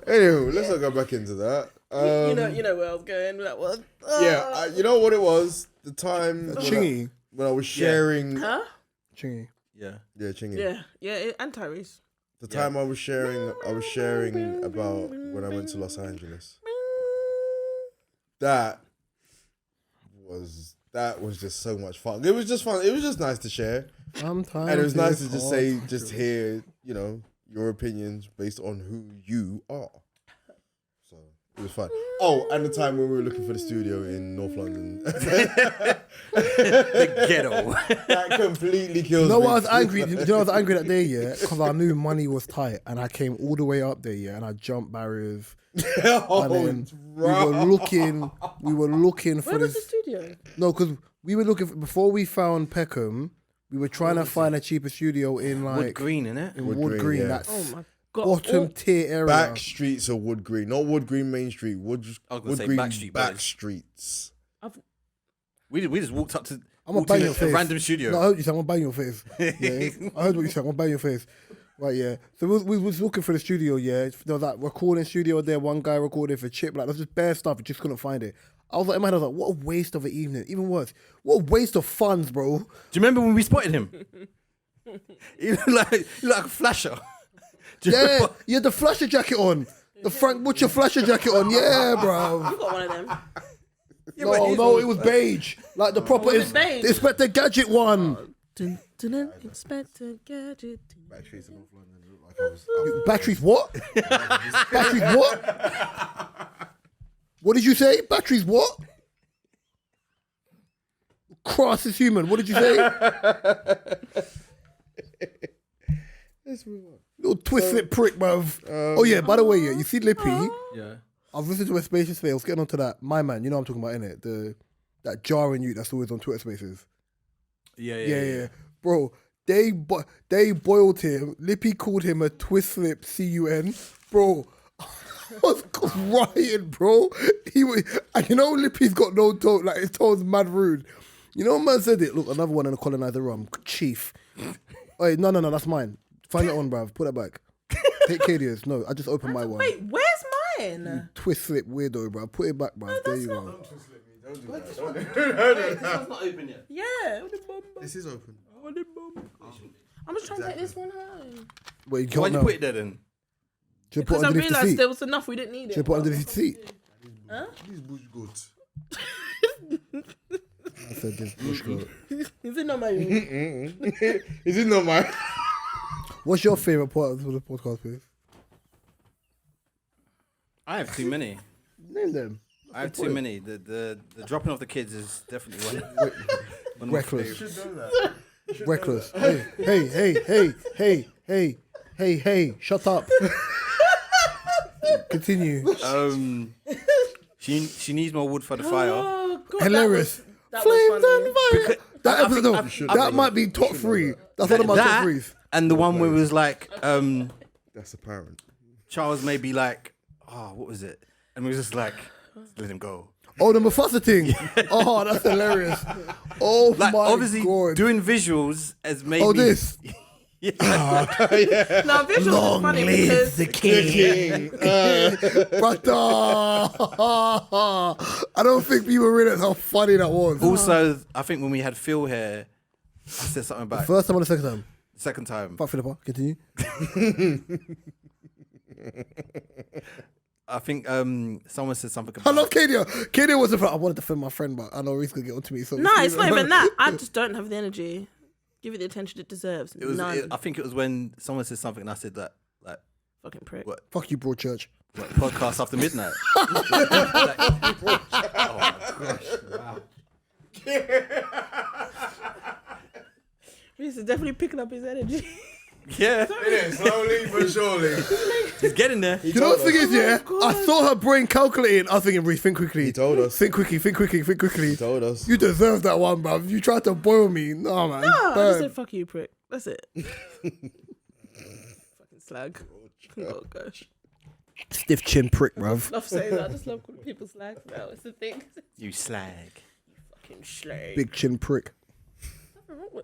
Anyway, let's not go back into that. You know where I was going with that one. Yeah, you know what it was? The time Chingy. when I was sharing. Huh? Chingy. Yeah. Yeah, Chingy. Yeah, and Tyrese. The time I was sharing about when I went to Los Angeles. That was just so much fun. It was just fun. It was just nice to share. Sometimes And it was nice to it's just hard say, to just do. hear, your opinions based on who you are. So it was fun. Oh, and the time when we were looking for the studio in North London. The ghetto. That completely kills You know me. what I was angry? You know I was angry that day, yeah? Because I knew money was tight and I came all the way up there, yeah? And I jumped barriers. Oh, And then bro. we were looking for Where was this. the studio? No, because we were looking before we found Peckham. We were trying to find a cheaper studio in like Wood Green, innit? in Wood Wood Green, Green. yeah. That's Oh my god. bottom tier area. Back streets of Wood Green. Not Wood Green Main Street. Wood I was gonna Wood say Green Backstreet back Boys. streets. We just walked up to I'm gonna bang your face. a random studio. No, I heard you said I'm gonna bang your face. Yeah, I heard what you said. I'm gonna bang your face. Right, yeah. So we was looking for the studio. Yeah, there was that recording studio there. One guy recorded for Chip. Like, there's just bare stuff. We just couldn't find it. I was like, in my head, I was like, what a waste of an evening. Even worse, what a waste of funds, bro. Do you remember when we spotted him? He looked like a flasher. Do you Yeah, remember? you had the flasher jacket on. The Frank Butcher flasher jacket on. Yeah, bro. You got one of them. No, it was beige. Like the proper Was it beige? the Inspector Gadget one. Inspector Gadget. Batteries in North London look like I was. Batteries what? Batteries what? What did you say? Batteries what? Cross is human. What did you say? Let's move on. Little twist lip prick, bruv. Oh yeah, by the way, yeah, you see Lippy? Yeah. I've listened to a Spaces Fails, getting onto that. My man, you know what I'm talking about, innit? That jarring you that's always on Twitter Spaces. Yeah. Bro, they boiled him. Lippy called him a twist lip CUN. Bro, I was crying, bro. And you know Lippy's got no tone, like his tone's mad rude. You know man said it? Look, another one in the colonizer rum. Chief. Hey, no, that's mine. Find it on, bruv. Put it back. Take Kadia's. No, I just opened my one. Wait, where's mine? Twist slip weirdo, bruv. Put it back, bruv. There you go. Don't do that. This one's not open yet. Yeah. This is open. I'm just trying to take this one home. Wait, you Why'd can't you know. put it there then? Should put Because I underneath the realised seat. there was enough, we didn't need it. Should put underneath the seat. These bush goats. I said this bush goat. Is it not my room? Is it not mine? What's your favourite part of the podcast, please? I have too many. Name them. I have too many. The dropping off the kids is definitely one. One of my Reckless. favourites. Should know that. Reckless. Hey, shut up. Continue. She needs more wood for the fire. Oh, God. Hilarious. That Flames was funny. and fire. Because- That I episode, think- that might be top three. That's one of my top That threes. and the one where it was like That's apparent. Charles maybe like what was it? And we was just like let him go. Oh, the Mufasa thing. Oh, that's hilarious. Oh Like my obviously god. doing visuals as maybe Oh, this. Yeah. No, visuals is funny because king. Brother. I don't think people realize how funny that was. Also, I think when we had Phil here, I said something about First time or the second time? second time. Fuck Philippa. Continue. I think someone said something I about love Kadia. Kadia was the friend. I wanted to defend my friend, but I know Reese could get onto me. So no, it's not even that. I just don't have the energy. Give it the attention it deserves. it was. None. I think it was when someone said something and I said that like Fucking prick. what, Fuck you, Broadchurch. what podcast after midnight. Reese is definitely picking up his energy. Yeah, Slowly but surely. he's getting there. You know what the thing is, yeah? God. I saw her brain calculating. I was thinking, Reese, think quickly. He told us. Think quickly. He told us. You deserve that one, bruv. You tried to boil me. No, man. I just Burn. said fuck you, prick. That's it. Fucking slag. Oh gosh. Stiff chin prick, bruv. Love saying that. I just love calling people slags now. It's the thing. You slag. Fucking slag. Big chin prick.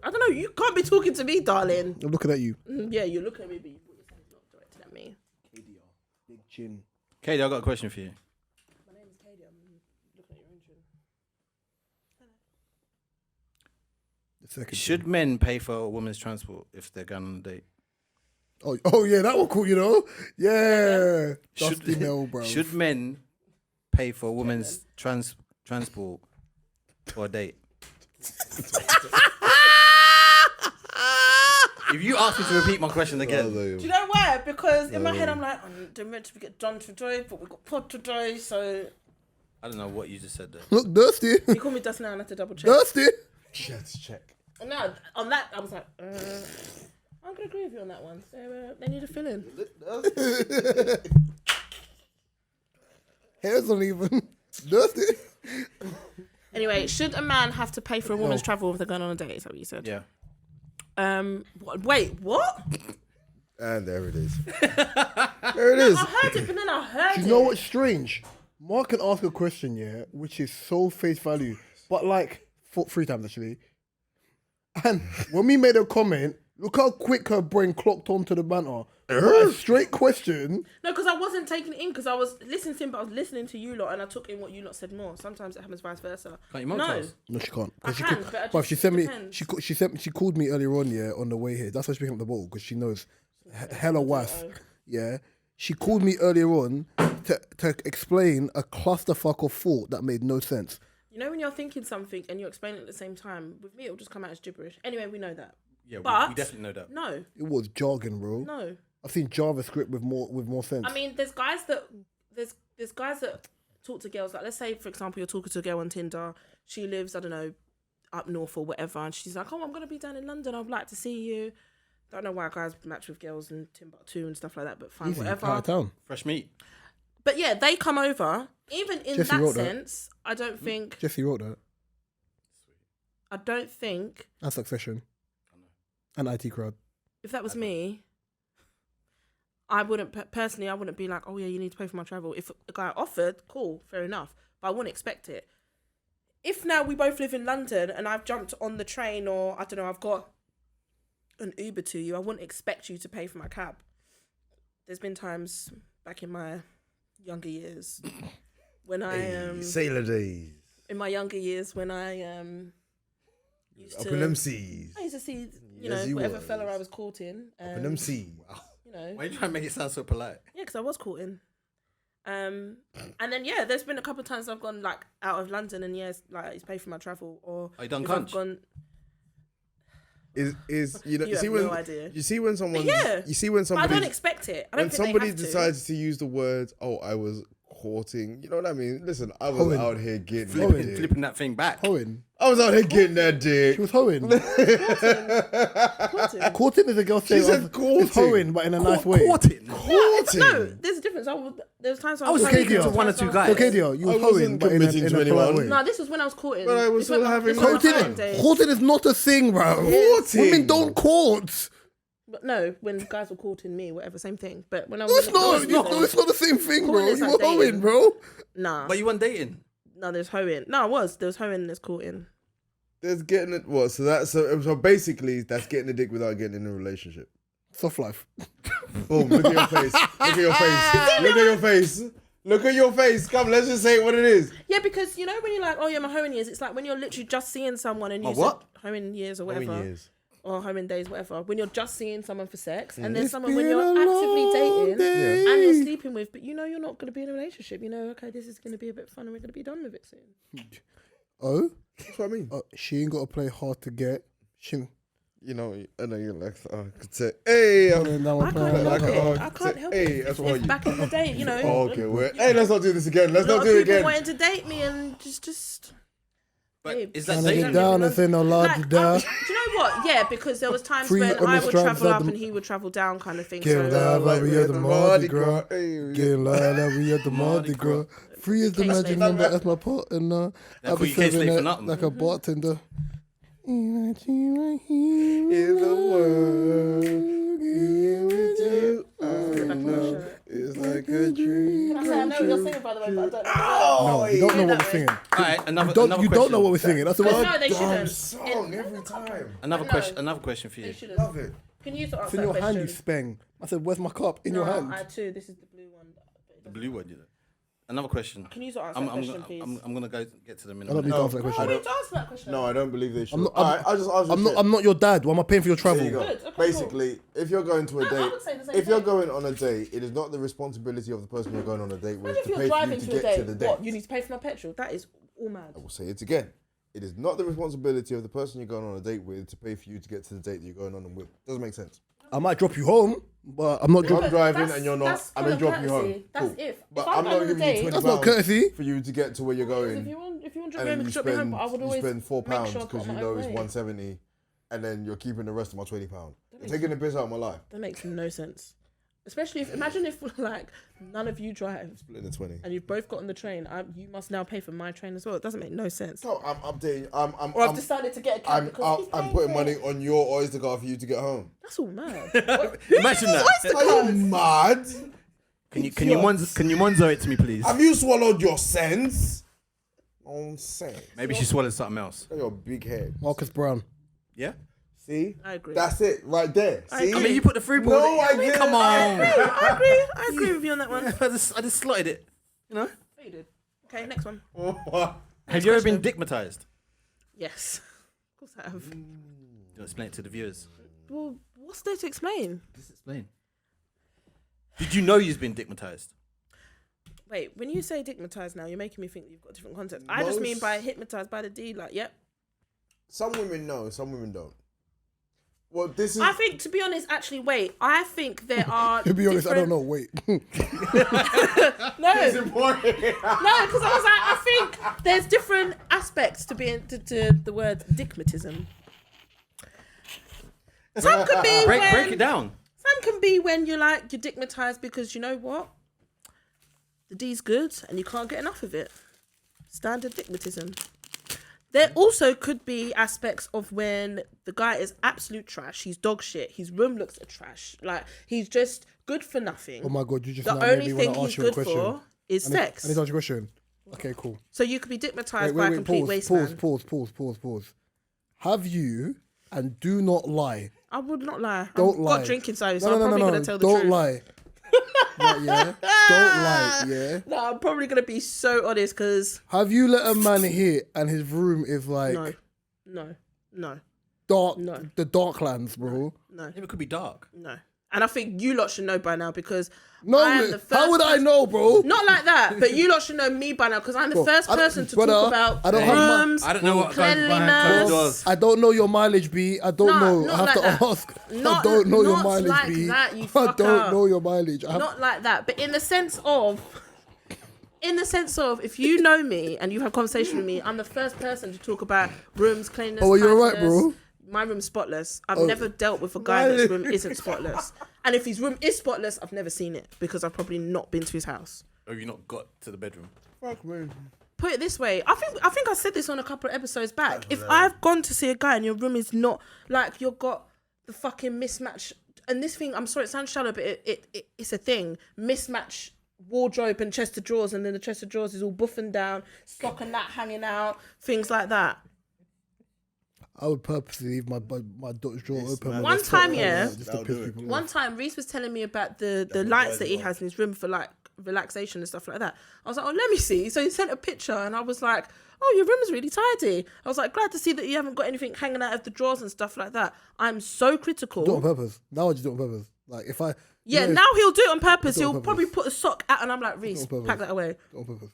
I don't know. You can't be talking to me, darling. I'm looking at you. Yeah, you look at me, but you put your hands not directed at me. Big chin. Katie, I got a question for you. My name is Katie. I'm looking at your intro. The second. Should men pay for a woman's transport if they're going on a date? Oh yeah, that one cool, you know? Yeah. Dusty Mel, bro. Should men pay for a woman's transport for a date? If you ask me to repeat my question again, Do you know why? Because in my head I'm like, don't meant to get John today, but we got Pod today, so I don't know what you just said there. Look, Dusty. you call me Dusty now and I have to double check. Dusty. Let's check. No, on that I was like, I'm gonna agree with you on that one. So they need a fill in. Hair's uneven. Dusty. Anyway, should a man have to pay for a woman's travel if they're going on a date? Is that what you said? Yeah. Wait, what? And there it is. There it is. I heard it, but then I heard You it. know what's strange? Mark can ask a question, yeah, which is so face value. But like 3 times actually. And when we made a comment, look how quick her brain clocked onto the banter. A straight question. No, because I wasn't taking it in because I was listening to him, but I was listening to you lot, and I took in what you lot said more. Sometimes it happens vice versa. Can't you No, multitask? No, she can't. I can, but it But just she sent me. depends. She called me earlier on, yeah, on the way here. That's why she picked up the ball because she knows hella wife. Yeah, she called me earlier on to explain a clusterfuck of thought that made no sense. You know when you're thinking something and you're explaining it at the same time, with me it'll just come out as gibberish. Anyway, we know that. Yeah, But we definitely know that. No, It was jargon, bro. no. I've seen JavaScript with more sense. I mean, there's guys that talk to girls. Like, let's say, for example, you're talking to a girl on Tinder. She lives, I don't know, up north or whatever, and she's like, "Oh, I'm gonna be down in London. I'd like to see you." Don't know why guys match with girls in Timbuktu and stuff like that, but fine, Easy, whatever. out of town. Fresh meat. But yeah, they come over. Even in Jesse that wrote that. sense, I don't think. Jesse wrote that. I don't think And Succession. And IT Crowd. if that was me, I wouldn't personally. I wouldn't be like, "Oh yeah, you need to pay for my travel." If a guy offered, cool, fair enough. But I wouldn't expect it. If now we both live in London and I've jumped on the train, or I don't know, I've got an Uber to you, I wouldn't expect you to pay for my cab. There's been times back in my younger years when I Sailor days. in my younger years when I used Up to in them seas. I used to see Yes, you whatever was. fella I was courting. Up in them seas. You know, Why are you trying to make it sound so polite? yeah, because I was courting. And then yeah, there's been a couple of times I've gone like out of London and yes, like he's paid for my travel or Are you done if I've cunch? gone. Is you know You you have see no when idea. you see when someone Yeah. you see when But I somebody don't expect it. I don't when think somebody they have decides to use the words, "Oh, I was courting," you know what I mean? Listen, I was Hoeing. out here getting that Flipping, dick. flipping that thing back. Hoeing. I was out here getting that dick. She was hoeing. to. Courting. Courting is a girl saying said courting. it's hoeing, but in a nice way. Courting. Courting. No, there's a difference. There's times I was trying taking to to one or two guys. Okay, dear, you I was hoeing, wasn't but in committing a to polite anyone. way. No, this was when I was courting. But I was This still having this was my courting. days. Courting is not a thing, bro. Courting. Women don't court. But no, when guys were courting me, whatever, same thing. But when I No, was it's not. It's not the same thing, bro. Courting is You like were hoeing, dating. bro. Nah, But you weren't dating. no, there's hoeing. No, I was. There was hoeing and there's courting. There's getting it. What? So basically, that's getting the dick without getting in a relationship. Soft life. Boom! Look at your face. Look at your face. Look at your face. Look at your face. Come, let's just say what it is. Yeah, because you know when you're like, oh yeah, my hoeing years. It's like when you're literally just seeing someone and you My what? said hoeing years or Hoeing whatever, years. or hoeing days, whatever. When you're just seeing someone for sex, and there's It's someone when been you're a actively long dating day. and you're sleeping with, but you know you're not going to be in a relationship. You know, okay, this is going to be a bit fun and we're going to be done with it soon. Oh? That's what I mean. She ain't got to play hard to get. She. You know, I know you're like, I could say, hey, I can't help it. I can't help hey, it. that's If what you. back in the day, you know, Oh, okay, wait. Hey, let's not do this again. Let's a lot not of do it people again. wanted to date me and just. But Babe, is that Trying to dating? get down and say no la Like, di da. do you know what? Yeah, because there was times Free when on I the would stripes travel of up the- and he would travel down, kind of thing. Get So down, like we we're at the Mardi Gras. Hey, Get loud, we at the Mardi Gras. Free as the Case magic later. number as my partner. That I'll put be you case serving late for that nothing. like a bartender. in the world, here with you, I know it's like a dream. I know what you're saying, by the way, but I don't know. Oh, No, you don't know what we're singing. All right, another You question. don't know what we're singing. That's the No, one. they Damn shouldn't. song every time. Another No. question. Another question for They you. shouldn't. Love it. Can you answer It's in that your hand, you question? spang. I said, where's my cup? In your hand. I too. This is the blue one. The blue one, you know. Another question. Can you answer that I'm question, please? gonna go get to them in I a don't need minute. to answer that No, I question. need to answer that question. No, I don't believe they should. I'm not- All right, I'll just answer shit. I'm not your dad. Why am I paying for your travel? There you go. Good, okay, Basically, if you're going to a No, I date, would say the same if you're thing. going on a date, it is not the responsibility of the person you're going on a date What with if to you're pay for you driving to to a get to date? the date. What? You need to pay for my petrol? That is all mad. I will say it again. It is not the responsibility of the person you're going on a date with to pay for you to get to the date that you're going on with. Doesn't make sense. I might drop you home, but I'm not If dropping. I'm driving That's- and you're not, that's I'm going to drop you courtesy. home. That's Cool. if. But If I'm I'm going not on a giving you date- £20 That's not courtesy. for you to get to where you're going. If you want to And drop me then home, you you drop me home. spend, But I would you always spend £4 make sure I because put you my know own it's way. 170, and then you're keeping the rest of my £20. You're taking the piss out of my life. That makes no sense. Especially if imagine if like none of you drive Splitting the 20. and you've both got on the train. You must now pay for my train as well. It doesn't make no sense. No, I'm updating. Or I've decided to get a cab because he's I'm paying putting for it. money on your Oyster card for you to get home. That's all mad. Imagine that. Are you mad? Can you Monzo it to me, please? Have you swallowed your sense? own sense. Maybe she swallowed something else. Look at your big head. Marcus Brown. Yeah. See? I agree. That's it right there. See? I mean, you put the free ball. No, I didn't. Come on. I agree with you on that one. I just slotted it. You know. You did. Okay, next one. Have you ever been dickmatized? Yes. Of course I have. Do you explain it to the viewers? Well, what's there to explain? Just explain. Did you know you've been dickmatized? Wait, when you say dickmatized now, you're making me think you've got different concepts. I just mean by hypnotized by the D, like, yep. Some women know, some women don't. Well, this is. I think, to be honest, actually, wait. I think there are. To be honest, I don't know. Wait. No, It's important. no, because I was like, I think there's different aspects to being to the word dickmatism. Some could be Break it down. Some can be when you're dickmatized because you know what, the D's good and you can't get enough of it. Standard dickmatism. There also could be aspects of when the guy is absolute trash. He's dog shit. His room looks a trash. Like, he's just good for nothing. Oh my God, you just the now made only me thing want to he's ask you a good question. for is I need sex. to ask you a question. Okay, cool. So you could be dickmatized by a complete waste man. Pause. Have you, and do not lie. I would not lie. Don't I've lie. got drinking so I'm probably going to tell the Don't truth. lie. Right, yeah? Don't lie, yeah? No, I'm probably going to be so honest because... Have you let a man hit and his room is like No. dark, No. the Darklands, bro? No. It could be dark. No. And I think you lot should know by now because No, I am the first how would I person- know, bro? Not like that, but you lot should know me by now because I'm the Bro, first I don't- person to brother, talk about I don't have my- rooms, I don't know what goes behind cleanliness. closed doors. I don't know your mileage, B. I don't No, know. not I have like to that. ask. I Not- don't know your not mileage, like B. that, you I fucker. don't know your mileage. I have Not like that, but in the sense of, if you know me and you have conversation with me, I'm the first person to talk about rooms, cleanliness. Oh, you're right, tidiness. bro. My room's spotless. I've never dealt with a guy that's room isn't spotless. And if his room is spotless, I've never seen it because I've probably not been to his house. Or have you not got to the bedroom? Fuck, man. Put it this way, I think I said this on a couple of episodes back. If I've gone to see a guy and your room is not like you've got the fucking mismatch, and this thing, I'm sorry, it sounds shallow, but it's a thing. Mismatch wardrobe and chest of drawers, and then the chest of drawers is all buffing down, sock and that hanging out, things like that. I would purposely leave my daughter's drawer open. One time, yeah. Just to piss people off. One time, Reese was telling me about the lights that he has in his room for like relaxation and stuff like that. I was like, oh, let me see. So he sent a picture and I was like, oh, your room is really tidy. I was like, glad to see that you haven't got anything hanging out of the drawers and stuff like that. I'm so critical. Do it on purpose. Now I just do it on purpose. Like if I... Yeah, you know, now he'll do it on purpose. Do it on He'll purpose. probably put a sock out and I'm like, Reese, Do it on pack purpose. that away. do it on purpose.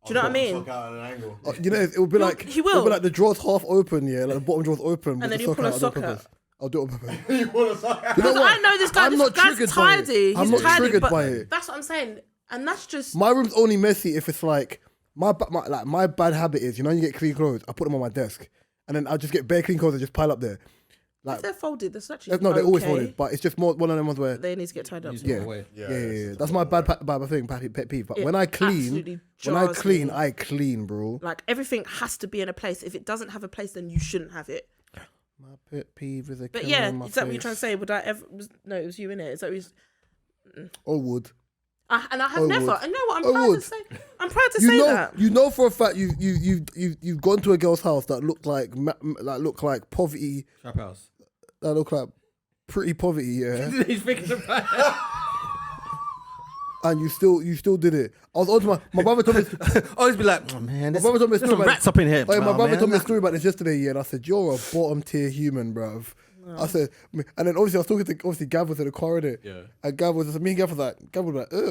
Do you know what I mean? Fuck out at an angle. You know, it would be like... he will. It would be like the drawers half open, yeah? Like the bottom drawers open with then the you sock pull a out. I'll do it on sock out. purpose. I'll do it on purpose. You want to suck out? You know Because what? I know this guy, I'm not this triggered guy's by it. tidy. I'm He's not tidy, triggered but by it. that's what I'm saying. And that's just... My room's only messy if it's like my bad habit is, you know, you get clean clothes, I put them on my desk, and then I just get bare clean clothes and just pile up there. Like If they're folded, that's actually no, they're always okay. folded, but it's just more one of them ones where They need to get tied up. yeah. That's my bad thing, pet peeve. But It when I clean, absolutely jars me. I clean, bro. Like everything has to be in a place. If it doesn't have a place, then you shouldn't have it. My pet peeve is a But camera yeah, in my is that what you're face. trying to say? Would I ever? No, it was you in it. Is that what you? Or would. And I have I never. would. I know what I'm I proud would. to say. I'm proud to You say know, that. you know for a fact you've gone to a girl's house that looked like poverty, Trap house. that looked like pretty poverty, yeah. He's thinking about it. And you still did it. I was on to my brother told me. Always be like, oh man, there's brother told me a some story about- rats up in here. Like, my Oh, brother man. told me a story about this yesterday, yeah, and I said, you're a bottom tier human, bruv. I said, and then obviously I was talking to Gav was in the car, innit? Yeah. And Gav was was like,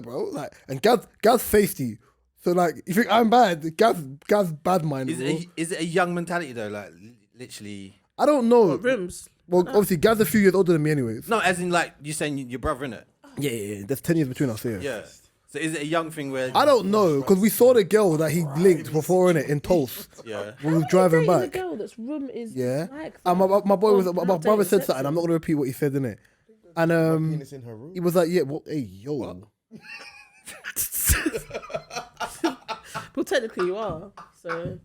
bro, like, and Gav's feisty. So like, you think I'm bad? Gav's bad minded. Is it a young mentality though? Like literally. I don't know. Rooms. Well, obviously Gav's a few years older than me, anyways. No, as in like you saying your brother in it. Yeah. There's 10 years between us, yeah. Yeah. So is it a young thing where? I don't know because we saw the girl that he linked before in it in Tulsa. Yeah. When we were driving Dating a back. girl that's room is Yeah. like And that. my boy was Or my not brother dating, said something. I'm not gonna repeat what he said in it. And Penis in her room. he was like, yeah, well, hey, yo. Well, technically you are. So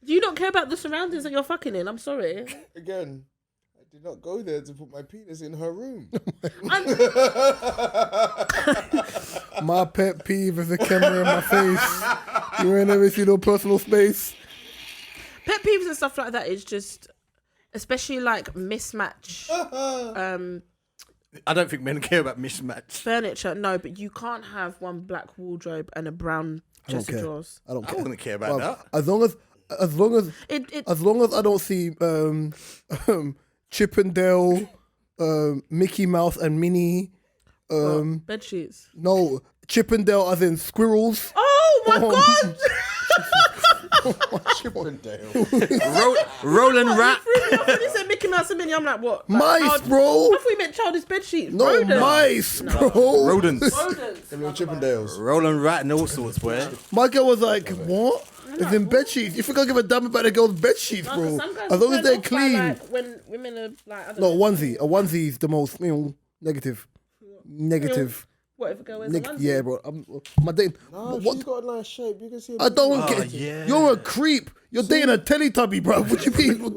you don't care about the surroundings that you're fucking in. I'm sorry. Again, I did not go there to put my penis in her room. My pet peeve is a camera in my face. You ain't never seen no personal space. Pet peeves and stuff like that is just, especially like mismatch I don't think men care about mismatch. furniture. No, but you can't have one black wardrobe and a brown I don't chest of care. drawers. I don't I care. wouldn't care about that. As long as I don't see Chippendale, Mickey Mouse and Minnie. Bed sheets. No, Chippendale as in squirrels. Oh my god! Chippendale. Roland Rat. I thought you said Mickey Mouse and Minnie. I'm like, what? Like, Mice, bro. I thought you meant childish bed sheets. No, Rodents. mice, bro. Rodents. Rodents. Them little Chippendales. Roland Rat and all sorts, boy. My girl was like, what? It's in bed sheets. You think I give a damn about the girl's bed sheets, No, bro? some guys As long as turn they're off by, clean. like, when women are like, I don't No, know. onesie. A onesie is the most, negative. Negative. What if a girl wears a onesie? Yeah, bro. My dating. No, what? she's got a nice shape. You can see. I don't Oh, get. yeah. You're a creep. You're dating a Teletubby, bro. What you mean?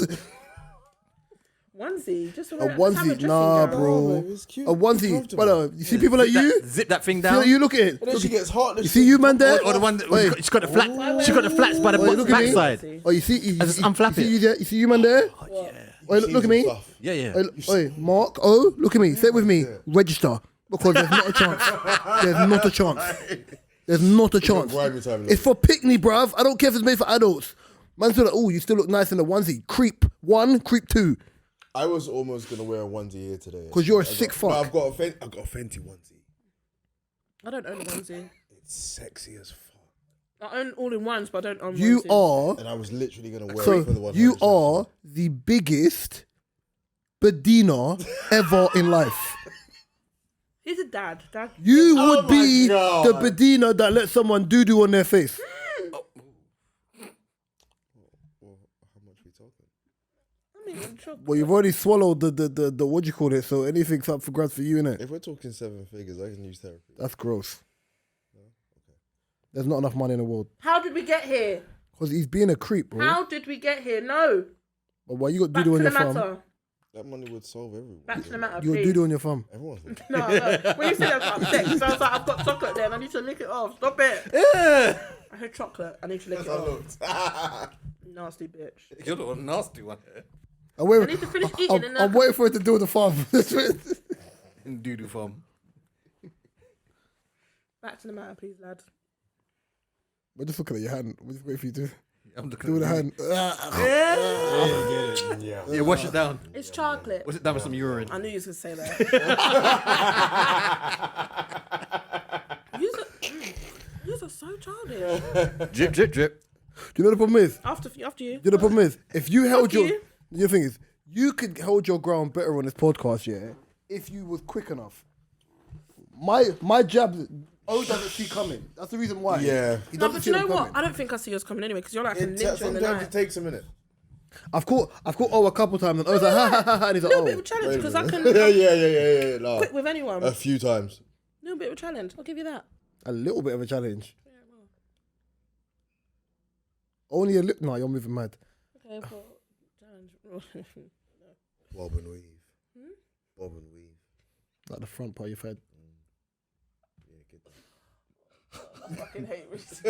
Onesie, just A have a onesie, dressing nah, gown. bro. It's cute. A onesie, Comfortable. brother. You see people like you. Zip that thing You, down. you look at it. And then she gets hot. You see you, man, there. Or the one that Wait. she's got the flat. She got the flats by the Wait, look at me. backside. Oh, you see? You, I just you, unflap you see, it. you see you, man, there. Wait, look at me. Yeah, yeah. Wait, Mark. Oh, look at me. Say it with me. Register. Because there's not a chance. There's not a chance. There's not a chance. It's for picnic, bruv. I don't care if it's made for adults. Man's like, oh, you still look nice in the onesie. Creep 1, creep 2. I was almost gonna wear a onesie here today. Because you're a I got- sick fuck. No, I've got a Fenty onesie. I don't own a onesie. It's sexy as fuck. I own all in ones, but I don't own You onesies. are, And I was literally gonna wear so it for the one. you are the biggest Bedina ever in life. He's a dad. Dad. You Oh would my be God. the Bedina that let someone doo-doo on their face. How much we talking? I mean, I'm shocked. Well, you've already swallowed the what do you call it? So anything's up for grabs for you, innit? If we're talking 7 figures, I can use therapy. That's gross. There's not enough money in the world. How did we get here? Because he's being a creep, bro. How did we get here? No. But why you got Back doo-doo to on the your thumb? matter. That money would solve everyone. Back to the matter, You got please. doo-doo on your thumb. Everyone's. No. When you said that, I was upset. So I was like, I've got chocolate there and I need to lick it off. Stop it. Yeah. I heard chocolate. I need to lick it off. Nasty bitch. You're the nasty one. I'm waiting, I need to finish eating and then I'm waiting for it to do with the thumb. In doo-doo form. Back to the matter, please, lad. We're just looking at your hand. We're just waiting for you to I'm looking do with the at hand. Yeah. Yeah, wash it down. It's chocolate. Wash it down with some urine. I knew you was going to say that. You're so childish. Drip, drip, drip. Do you know the problem is? After you. Do you know the problem is? If you held Fuck your... you. The thing is, you could hold your ground better on this podcast, yeah, if you was quick enough. My jab... Oh, doesn't see coming. That's the reason why. Yeah. He No, doesn't but see you know them what? coming. I don't think I see yours coming anyway because you're like a ninja in the Sometimes night. it takes a minute. I've caught O a couple times and I was like, ha ha ha ha, and he's A like, little bit of oh. a challenge because I can Yeah. No. quit with anyone. A few times. A little bit of a challenge. I'll give you that. A little bit of a challenge. Only a little. No, you're moving mad. Okay, well, challenge. Bob and weave. Bob and weave. Like the front part of your head. Yeah, get that. I fucking hate Reese.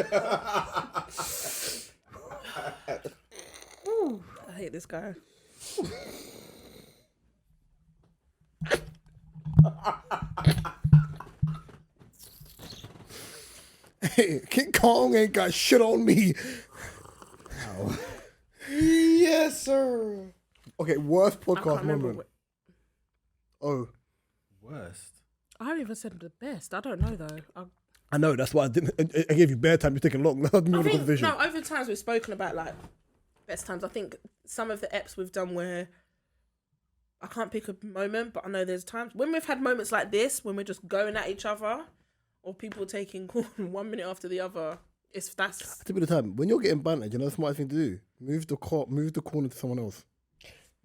Ooh, I hate this guy. Hey, King Kong ain't got shit on me. Yes, sir. Okay, worst I can't podcast remember. moment. Oh, Worst. I haven't even said the best. I don't know though. I know. That's why I didn't. I gave you bare time. You're taking long. Let me I have a think conversation. no. Over times we've spoken about like best times. I think some of the eps we've done where I can't pick a moment, but I know there's times when we've had moments like this when we're just going at each other, or people taking 1 minute after the other. It's that's Tip of the time, when you're getting bantered, you know the smart thing to do? Move the corner to someone else.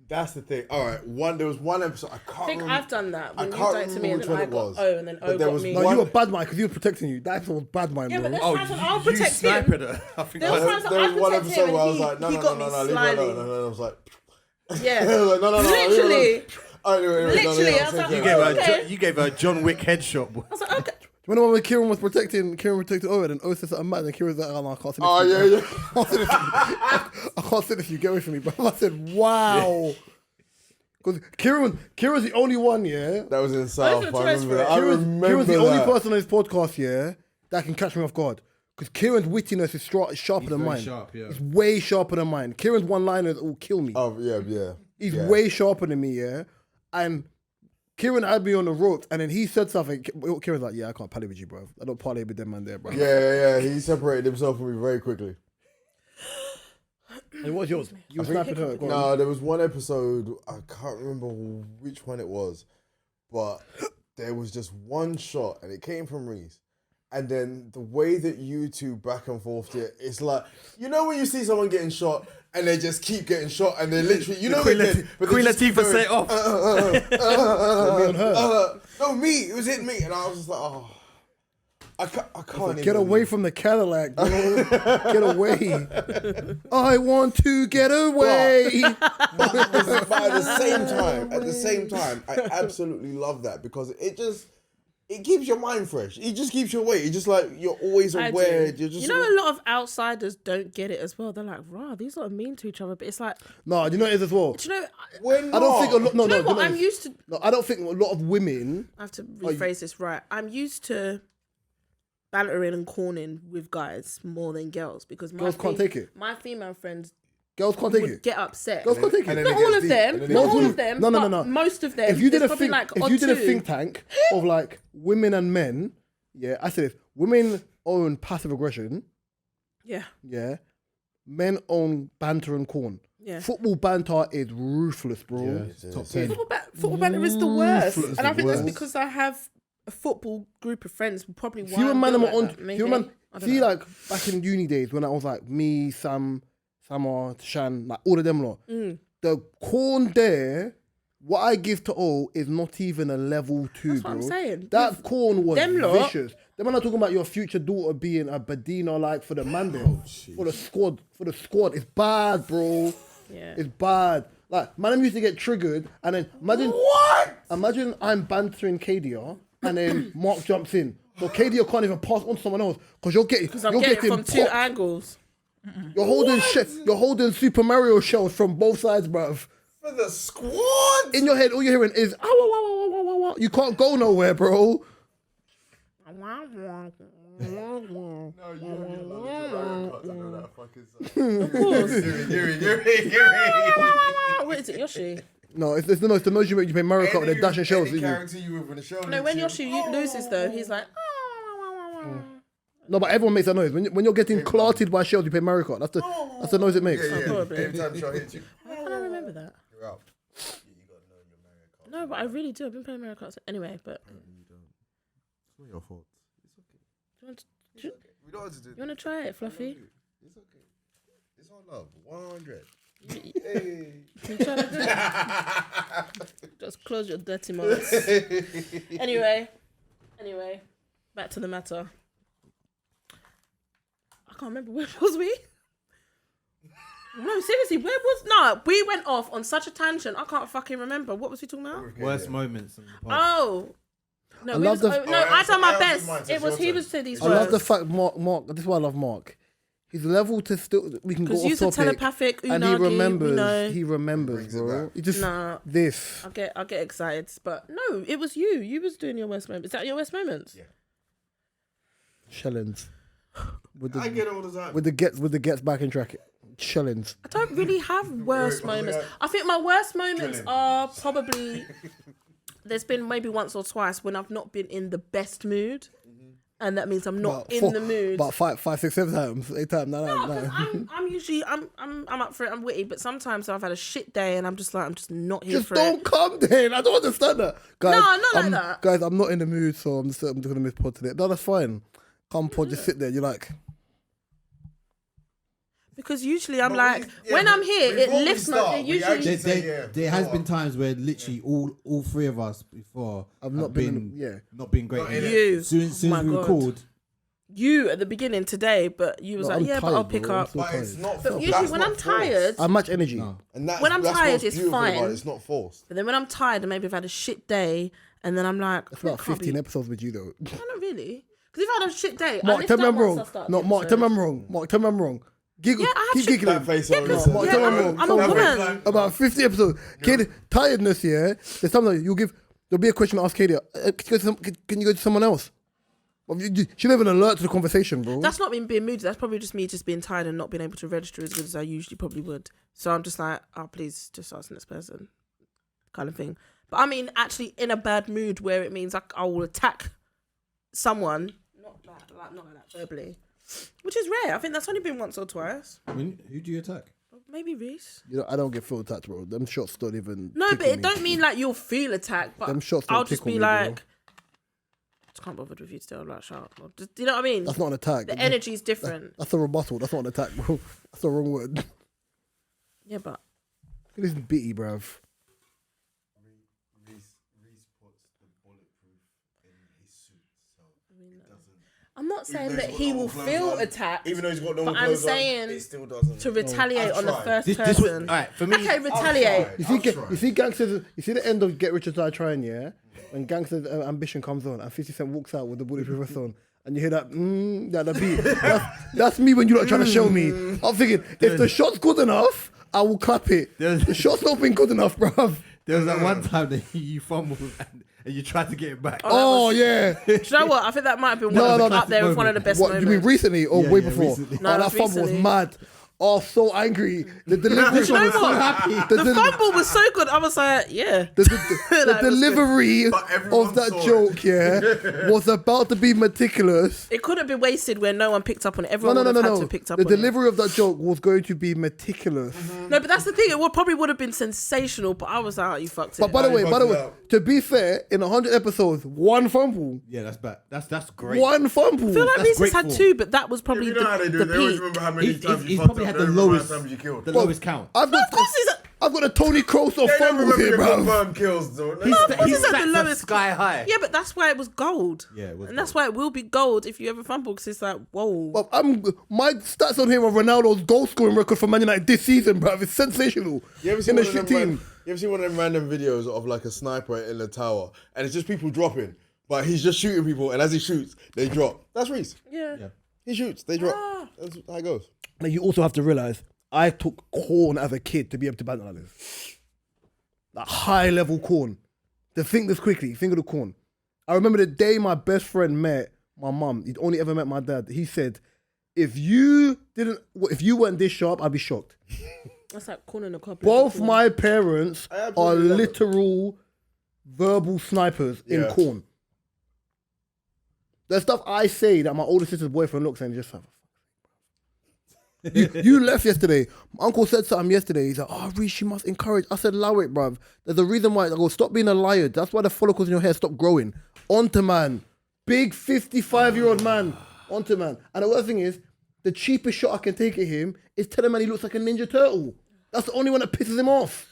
That's the thing. All right. There was one episode. I can't I think remember. I've done that when I you've can't done it to me and remember then I which one got it was. O and then But O there got was me. No, one- you were bad man because you were protecting you. That episode was bad man, Yeah, bro. but there's Oh, times when I'll you protect sniped him. her. I think There I was heard- times There was I one protect episode him where I and was like, no, he no, got no, me no, leave it alone. slyly. And then I was like, Yeah, I was like, no, literally. All right, wait, Literally, I was like, You okay. gave her, you gave her a John Wick headshot. Boy. I was like, okay. Do you remember when Kieran protected Owen and Owen said something mad and Kieran was like, oh, no, I can't sit Oh, next to you. yeah. I can't sit if you get away from me, bro. I said, wow. Because Kieran's the only one, yeah. That was in South. Open a choice for it. Kieran's the only that. person on this podcast, yeah, that can catch me off guard. Because Kieran's wittiness is sharper than mine. Sharp, yeah. It's way sharper than mine. Kieran's one-liners will kill me. Oh, yeah. He's way sharper than me, yeah. And Kieran had me on the ropes, and then he said something. Kieran's like, yeah, I can't parley with you, bro. I don't parley with them man there, bro. Yeah. He separated himself from me very quickly. And what's yours? You were snapping her. Go on. No, there was one episode, I can't remember which one it was, but there was just one shot, and it came from Reese. And then the way that you two back and forth it, it's like, you know when you see someone getting shot and they just keep getting shot and they literally, you know, Queen Queen Latifah set it off. No, me, it was hitting me, and I was just like, oh, I can't Get away from the Cadillac, bro. Get away. I want to get away. But at the same time, I absolutely love that because it keeps your mind fresh. It just keeps you awake. It's just like you're always aware. You're just, a lot of outsiders don't get it as well. They're like, "Rah, these lot are mean to each other," but it's like, no, you know it is as well. do you know? when I don't think a lot. No, Do you know no, what? no, I'm used to. No, I don't think a lot of women. I have to rephrase this right. I'm used to bantering and corning with guys more than girls because Girls can't take it. My female friends Girls can't take would it. get upset. Girls can't take it. then Not it all gets of deep, them. and then it Not gets all deep. of them. No, but most of them. If you did a There's probably think, like if odd you did a two. think tank of like women and men, yeah, I said this. Women own passive aggression. Yeah. Yeah. Men own banter and corn. Yeah. Football banter is ruthless, bro. Top 10. Football banter is the worst, Ruthless, and I think that's worst. because I have a football group of friends. Probably why Few I'm man built are on. like that, maybe. Few man. I don't See, know. like back in uni days when I was like me, Sam, Samar, Shan, like all of them lot. The corn there, what I give to O is not even a level 2, That's bro. what I'm saying. That corn was them lot- vicious. Them man are talking about your future daughter being a Badina like for the man there. For the squad. It's bad, bro. Yeah. It's bad. Like, man, used to get triggered and then imagine I'm bantering Kadia and then Mark jumps in. So Kadia can't even pass on to someone else because you're getting I'm getting from two popped. angles. You're holding Super Mario shells from both sides, bruv. For the squad. In your head, all you're hearing is ow, ow, ow, ow, ow, ow. You can't go nowhere, bro. Of course. What is it, Yoshi? No, it's the noise you make. You play Mario Kart with the dashing shells. Any didn't you? character you with in the show. No, when Yoshi loses though, he's like, No, but everyone makes that noise. When you're getting clarted by shells, you play Mario Kart. That's the noise it makes. probably. Every time the show hits you, I don't remember that. you're out. You got to know your Mario Kart. No, but I really do. I've been playing Mario Kart anyway. But It's not your fault. It's okay. do you want to, It's okay. We don't have to do you want to try it, Fluffy? It's okay. It's all love. 100. Hey. You try that? Just close your dirty mouth. Anyway, back to the matter. I can't remember where was we. No, seriously, we went off on such a tangent. I can't fucking remember. What was we talking about? Worst moments. In the pod. Oh. No, I we love was, the- oh, no, Oh, I done my I best. answered mine, It was so he it's was to these I words. love the fact Mark. This is why I love Mark. His level to still we can go Because off you're topic. telepathic, And he unagi, remembers. you know. He remembers, Brings it bro. back. He just Nah. this. I get excited, but no, it was you. You was doing your worst moments. Is that your worst moments? Yeah. Shellings. With I get it all the time. with the gets back in track. Shellings. I don't really have worst moments. I think my worst moments are probably there's been maybe once or twice when I've not been in the best mood, and that means I'm not in the mood. About 5, 6, 7 times, 8 times. No. I'm usually I'm up for it. I'm witty, but sometimes I've had a shit day and I'm just not here Just for don't it. come then. I don't understand that. Guys, No, not like I'm, that. Guys, I'm not in the mood, so I'm gonna miss pod today. No, that's fine. Come pod, just sit there. You're like, Because usually I'm But like, when I'm here, it lifts my. It usually. There has been times where literally all three of us before I've have not been, not been great. Not in it. You. Soon Oh my as we God. record, You at the beginning today, but you was No, like, I'm yeah, but tired, I'll pick bro. I'm up. still But it's tired. not. But usually when I'm tired, I match energy. no. and that's, when I'm that's tired, what's it's beautiful about fine. it. It's not forced. but then when I'm tired and maybe I've had a shit day And then I'm like, That's about 15 episodes with you though. No, not really. Because if I had a shit day, Mark, tell me I'm wrong. No, Mark, tell me I'm wrong. Mark, tell me I'm wrong. Giggle, Yeah, I have keep shit. giggling. That face Yeah, on because- his Mark, yeah, tell me I'm wrong. I'm a woman. About 50 episodes. Kid, tiredness, yeah. There's something you'll give. There'll be a question to ask Katie. Can you go to someone else? She'll have an alert to the conversation, bro. That's not me being moody. That's probably just me just being tired and not being able to register as good as I usually probably would. So I'm just like, oh, please just ask the next person, kind of thing. But I mean, actually in a bad mood where it means I will attack someone, not like that verbally, which is rare. I think that's only been once or twice. Who do you attack? Maybe Reese. You know, I don't get full attacked, bro. Them shots don't even. No, but tickle it me. don't mean like you'll feel attacked. But Them shots don't I'll just tickle be me, bro. like, I can't bothered with you still. Like, shut up. Or just, do you know what I mean? That's not an attack. The energy's different. That's a rebuttal. That's not an attack, bro. That's the wrong word. Yeah, but This is bitty, bruv. Reese puts the bulletproof in his suit, so it doesn't. I'm not saying though that he's he got will normal feel clothes on, attacked. Even though he's got normal But I'm clothes on, saying it still doesn't. to retaliate I've on the tried. first This person. all right for me. Okay, retaliate. You see, gangsters. You see the end of Get Rich or Die Trying, yeah. When Gangster's Ambition comes on and 50 Cent walks out with the bulletproof vest on, and you hear that, that beat. That's me when you're not trying to show me. I'm thinking, if the shot's good enough, I will clap it. The shot's not been good enough, bruv. There was that one time that you fumbled and you tried to get it back. Oh, yeah. Do you know what? I think that might have been No, one no, up that's there the with one of the best What, moments. you mean recently or Yeah, way yeah, before? recently. No, Oh, that that's fumble was recently. mad. Oh, so angry. The delivery. Do you know was so what? happy. The fumble was so good. I was like, yeah. The That was good. delivery But everyone of that saw it. joke, yeah, was about to be meticulous. It couldn't be wasted where no one picked up on it. Everyone No. would have had to have picked up The on it. delivery of that joke was going to be meticulous. No, but that's the thing. It probably would have been sensational, but I was like, oh, you fucked it. But by the he way, fucked it up. to be fair, in 100 episodes, one fumble. Yeah, that's bad. That's great. One fumble. I feel like That's Reese has great had form. two, but that was probably You know how they do the it. They always peak. remember how many He's times you he's fucked probably up. had They the don't remember lowest, how many times you killed. the lowest count. I've got, Of course he's I've got a Tony Kroos of They don't fumbles remember here, your bro. confirmed kills, though. He's of course he's he's at the stats are lowest. Sky high. Yeah, but that's why it was gold. Yeah, it was and that's gold. why it will be gold if you ever fumble, because it's like, whoa. Well, my stats on here are Ronaldo's goal scoring record for Man United this season, bro. It's sensational. You ever in seen the one of shit them team. You ever seen one of them random videos of like a sniper in the tower, and it's just people dropping, but he's just shooting people, and as he shoots, they drop. That's Reese. Yeah. He shoots, they drop. That's how it goes. Now you also have to realize I took corn as a kid to be able to banter like this. That high level corn. To think this quickly, think of the corn. I remember the day my best friend met my mum. He'd only ever met my dad. He said, if you weren't this sharp, I'd be shocked. That's like corn in a cup. Both my parents I are absolutely love it. literal verbal snipers in Yeah. corn. There's stuff I say that my older sister's boyfriend looks and just like, you left yesterday. My uncle said something yesterday. He's like, oh, Reece, you must encourage. I said, allow it, bruv. There's a reason why. I go, stop being a liar. That's why the follicles in your hair stop growing. Onto man. Big 55-year-old man. Onto man. And the worst thing is, the cheapest shot I can take at him is tell him man he looks like a Ninja Turtle. That's the only one that pisses him off.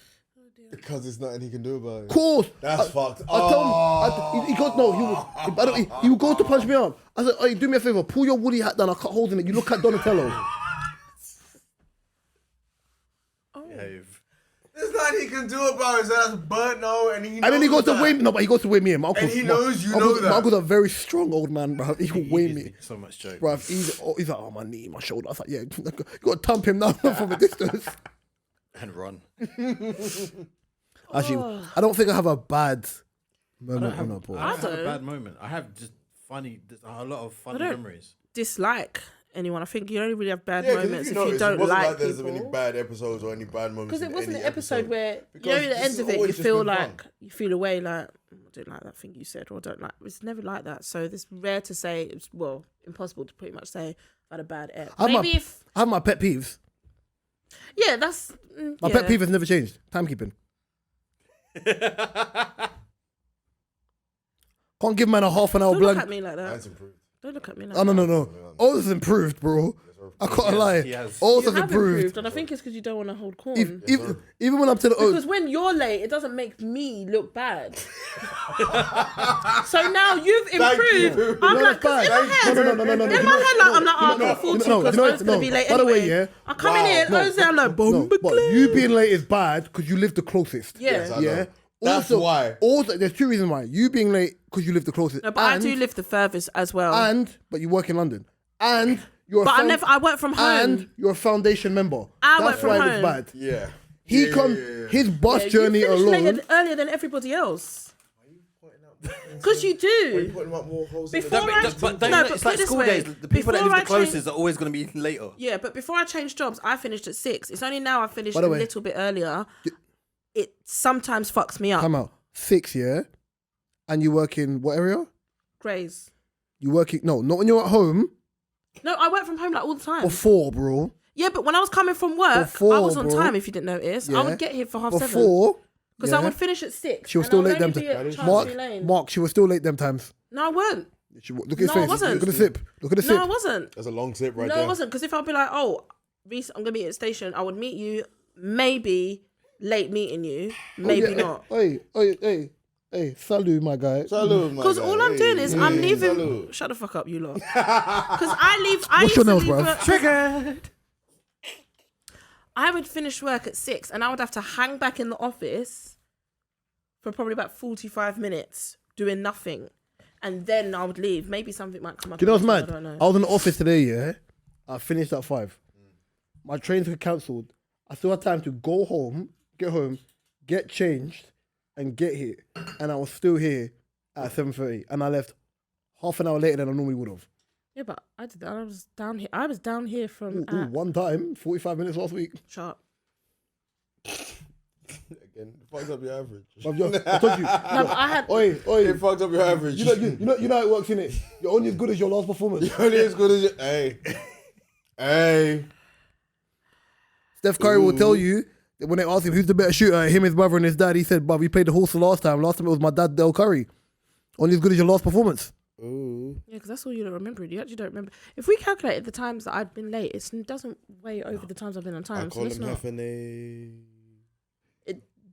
Because there's nothing he can do about it. Of course. That's fucked. I told him, he goes, no, he would go to punch me up. I said, hey, do me a favor, pull your woolly hat down, I cut holes in it. You look at Donatello. There's nothing he can do about it. So that's burnt now, and he knows And then he goes to that. weigh me. No, but he goes to weigh me in. My uncle's, And he knows you my know uncle's, that. My uncle's a very strong old man, bro. He will weigh me. So much joke. Bro, he's like, oh, my knee, my shoulder. I was like, yeah, you got to thump him down from a distance. And run. Actually, I don't think I have a bad moment on that I board. don't have a don't. bad moment. I have just a lot of funny don't. memories. Dislike anyone. I think you only really have bad Yeah, 'cause moments if if you you notice, don't it wasn't like like there's people. any bad episodes or any bad moments. Because it in wasn't any an episode where Because you know the this end has of it, you always just feel been fun. like you feel away like I don't like that thing you said, or I don't like. It's never like that. So it's rare to say. It's impossible to pretty much say I've had a bad ep. I have Maybe if I have my pet peeves. yeah, that's My pet peeve has never changed. Timekeeping. Can't give man a half an hour Don't look blank. at me like that. That's improved. Don't look at me like Oh, that. no. All this is improved, bro. I can't lie. he has. All You this is have improved. improved, and I think it's because you don't want to hold corn. Even when I'm telling, Because when you're late, it doesn't make me look bad. So now you've improved. you. I'm No, like, that's bad. 'cause in my head, No. in my head, like, I'm like, oh, I can't afford to No, because you know I'm what- going to be late by the anyway. way, yeah. I come in here and Wow. I say, I'm like, no, bomba but you being late is bad because you live the closest. Yeah. Yes, I Yeah. know. That's why. Also, there's two reasons why. You being late because you live the closest. No, but I do live the furthest as well. But you work in London. And you're I work from home. And you're a foundation member. I That's work why from it looks bad. Yeah. His bus journey you alone. later, earlier than everybody else. Because you do. Putting up more holes Before in the I- It's like school days. The people that Before live I the closest are always going to be later. Yeah, but before I changed jobs, I finished at 6. It's only now I finished By a the way, little bit earlier. It sometimes fucks me up. Come out 6, yeah? And you work in what area? Grays. You work in, no, not when you're at home. No, I work from home like all the time. Before, bro. Yeah, but when I was coming from work, Before, I was on bro. time, if you didn't notice. I Yeah. would get here for 7:30. Before. Because I would finish at 6. She was and still I would late them only be at times. Chancery Lane. Mark, she was still late them times. No, I weren't. Look at his No, I face. wasn't. Look at the sip. Look at the sip. No, I wasn't. There's a long zip right No, there. I wasn't. Because if I'd be like, oh, Reese, I'm going to meet you at the station, I would meet you, maybe late meeting you, maybe not. Hey, salut, my guy. Salud, Because all I'm doing is I'm leaving. salud. Shut the fuck up, you lot. Because I leave. I What's used your to nails, leave bruv? work- Triggered. I would finish work at 6 and I would have to hang back in the office for probably about 45 minutes doing nothing. And then I would leave. Maybe something might come up. Do you know what's I mad? don't know. I was in the office today, yeah? I finished at 5. My trains were cancelled. I still had time to go home, get changed, and get here. And I was still here at 7:30. And I left half an hour later than I normally would have. Yeah, but I did that. I was down here. I was down here from. One time, 45 minutes last week. Shut up. Again, it fucks up your average. I told you. No, but I had. Oi. It fucks up your average. You know how it works, innit? You're only as good as your last performance. You're only as good as your... Hey. Steph Curry will tell you that when they ask him who's the better shooter, him, his brother, and his dad, he said, "Bruv, we played the horse the last time. Last time it was my dad, Del Curry. Only as good as your last performance." Ooh. Yeah, because that's all you don't remember. You actually don't remember. If we calculated the times that I'd been late, it doesn't weigh over the times I've been on time. I call so him Hefene.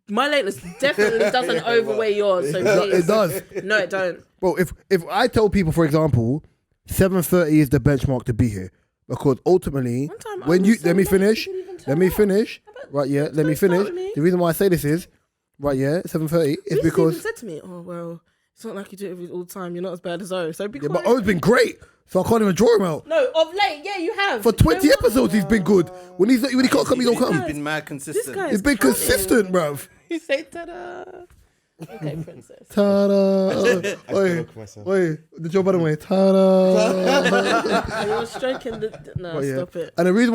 my lateness definitely doesn't overweigh yours. So please. It does. No, it don't. Bro, if I tell people, for example, 7:30 is the benchmark to be here, because ultimately, One time I when was you so let me late, finish, you didn't even turn let me up. finish, right? Yeah, let me don't start finish. with me. The reason why I say this is, right? Yeah, 7:30 is Reese even because said to me, "Oh well, it's not like you do it all the time. You're not as bad as O." So be yeah, quiet. but O's been great, so I can't even draw him out. No, of late, yeah, you have. For 20 You know what? episodes, he's been good. When he can't come, he don't He's come. been mad consistent. This guy He's is been counting. consistent, bruv. You say ta-da. Okay, princess. Ta-da! I Oi, look myself. oi, the Joe Budden way. Ta-da! You were stroking the. No, But yeah. stop it. And the reason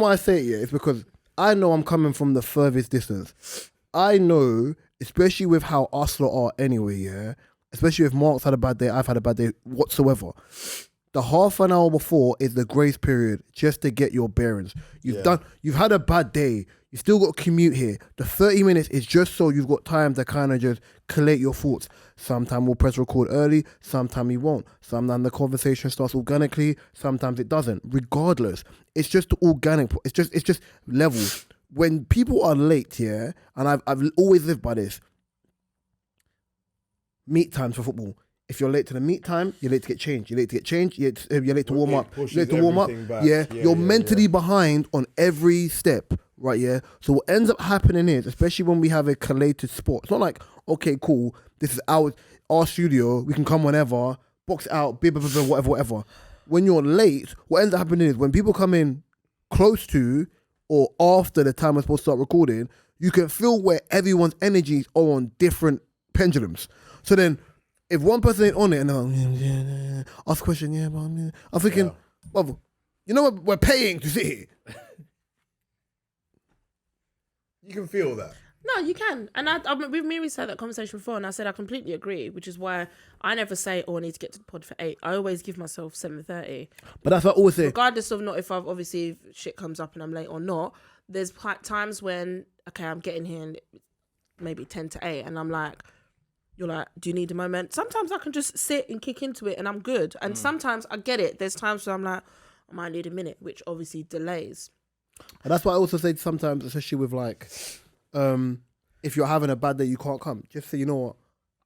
why I say it, yeah, is because I know I'm coming from the furthest distance. I know, especially with how us lot are anyway, yeah, especially if Mark's had a bad day, I've had a bad day whatsoever. The half an hour before is the grace period just to get your bearings. You've had a bad day. You still got to commute here. The 30 minutes is just so you've got time to kind of just collate your thoughts. Sometimes we'll press record early, sometimes we won't. Sometimes the conversation starts organically, sometimes it doesn't. Regardless, it's just organic. It's just level. When people are late, yeah, and I've always lived by this. Meet times for football. If you're late to the meet time, you're late to get changed. You're late to get changed. You're late to warm up. You're late to warm up. everything back. Yeah, Yeah, you're yeah, mentally yeah. behind on every step, right? Yeah. So what ends up happening is, especially when we have a collated sport, it's not like, okay, cool, this is our studio, we can come whenever, box it out, blah, blah, blah, blah, whatever. When you're late, what ends up happening is when people come in close to or after the time we're supposed to start recording, you can feel where everyone's energies are on different pendulums. So then, if one person ain't on it and they're like, ask a question, yeah, but I'm thinking, well, you know what, we're paying to sit here. You can feel that. No, you can. And we've maybe had that conversation before, and I said I completely agree, which is why I never say, "Oh, I need to get to the pod for 8." I always give myself 7:30, But that's what I always say. regardless of not if I've obviously if shit comes up and I'm late or not. There's times when I'm getting here and it's maybe 10 to 8, and I'm like, you're like, do you need a moment? Sometimes I can just sit and kick into it and I'm good. And sometimes I get it. There's times where I'm like, I might need a minute, which obviously delays. And that's why I also say sometimes, especially with like, if you're having a bad day, you can't come. Just say, you know what,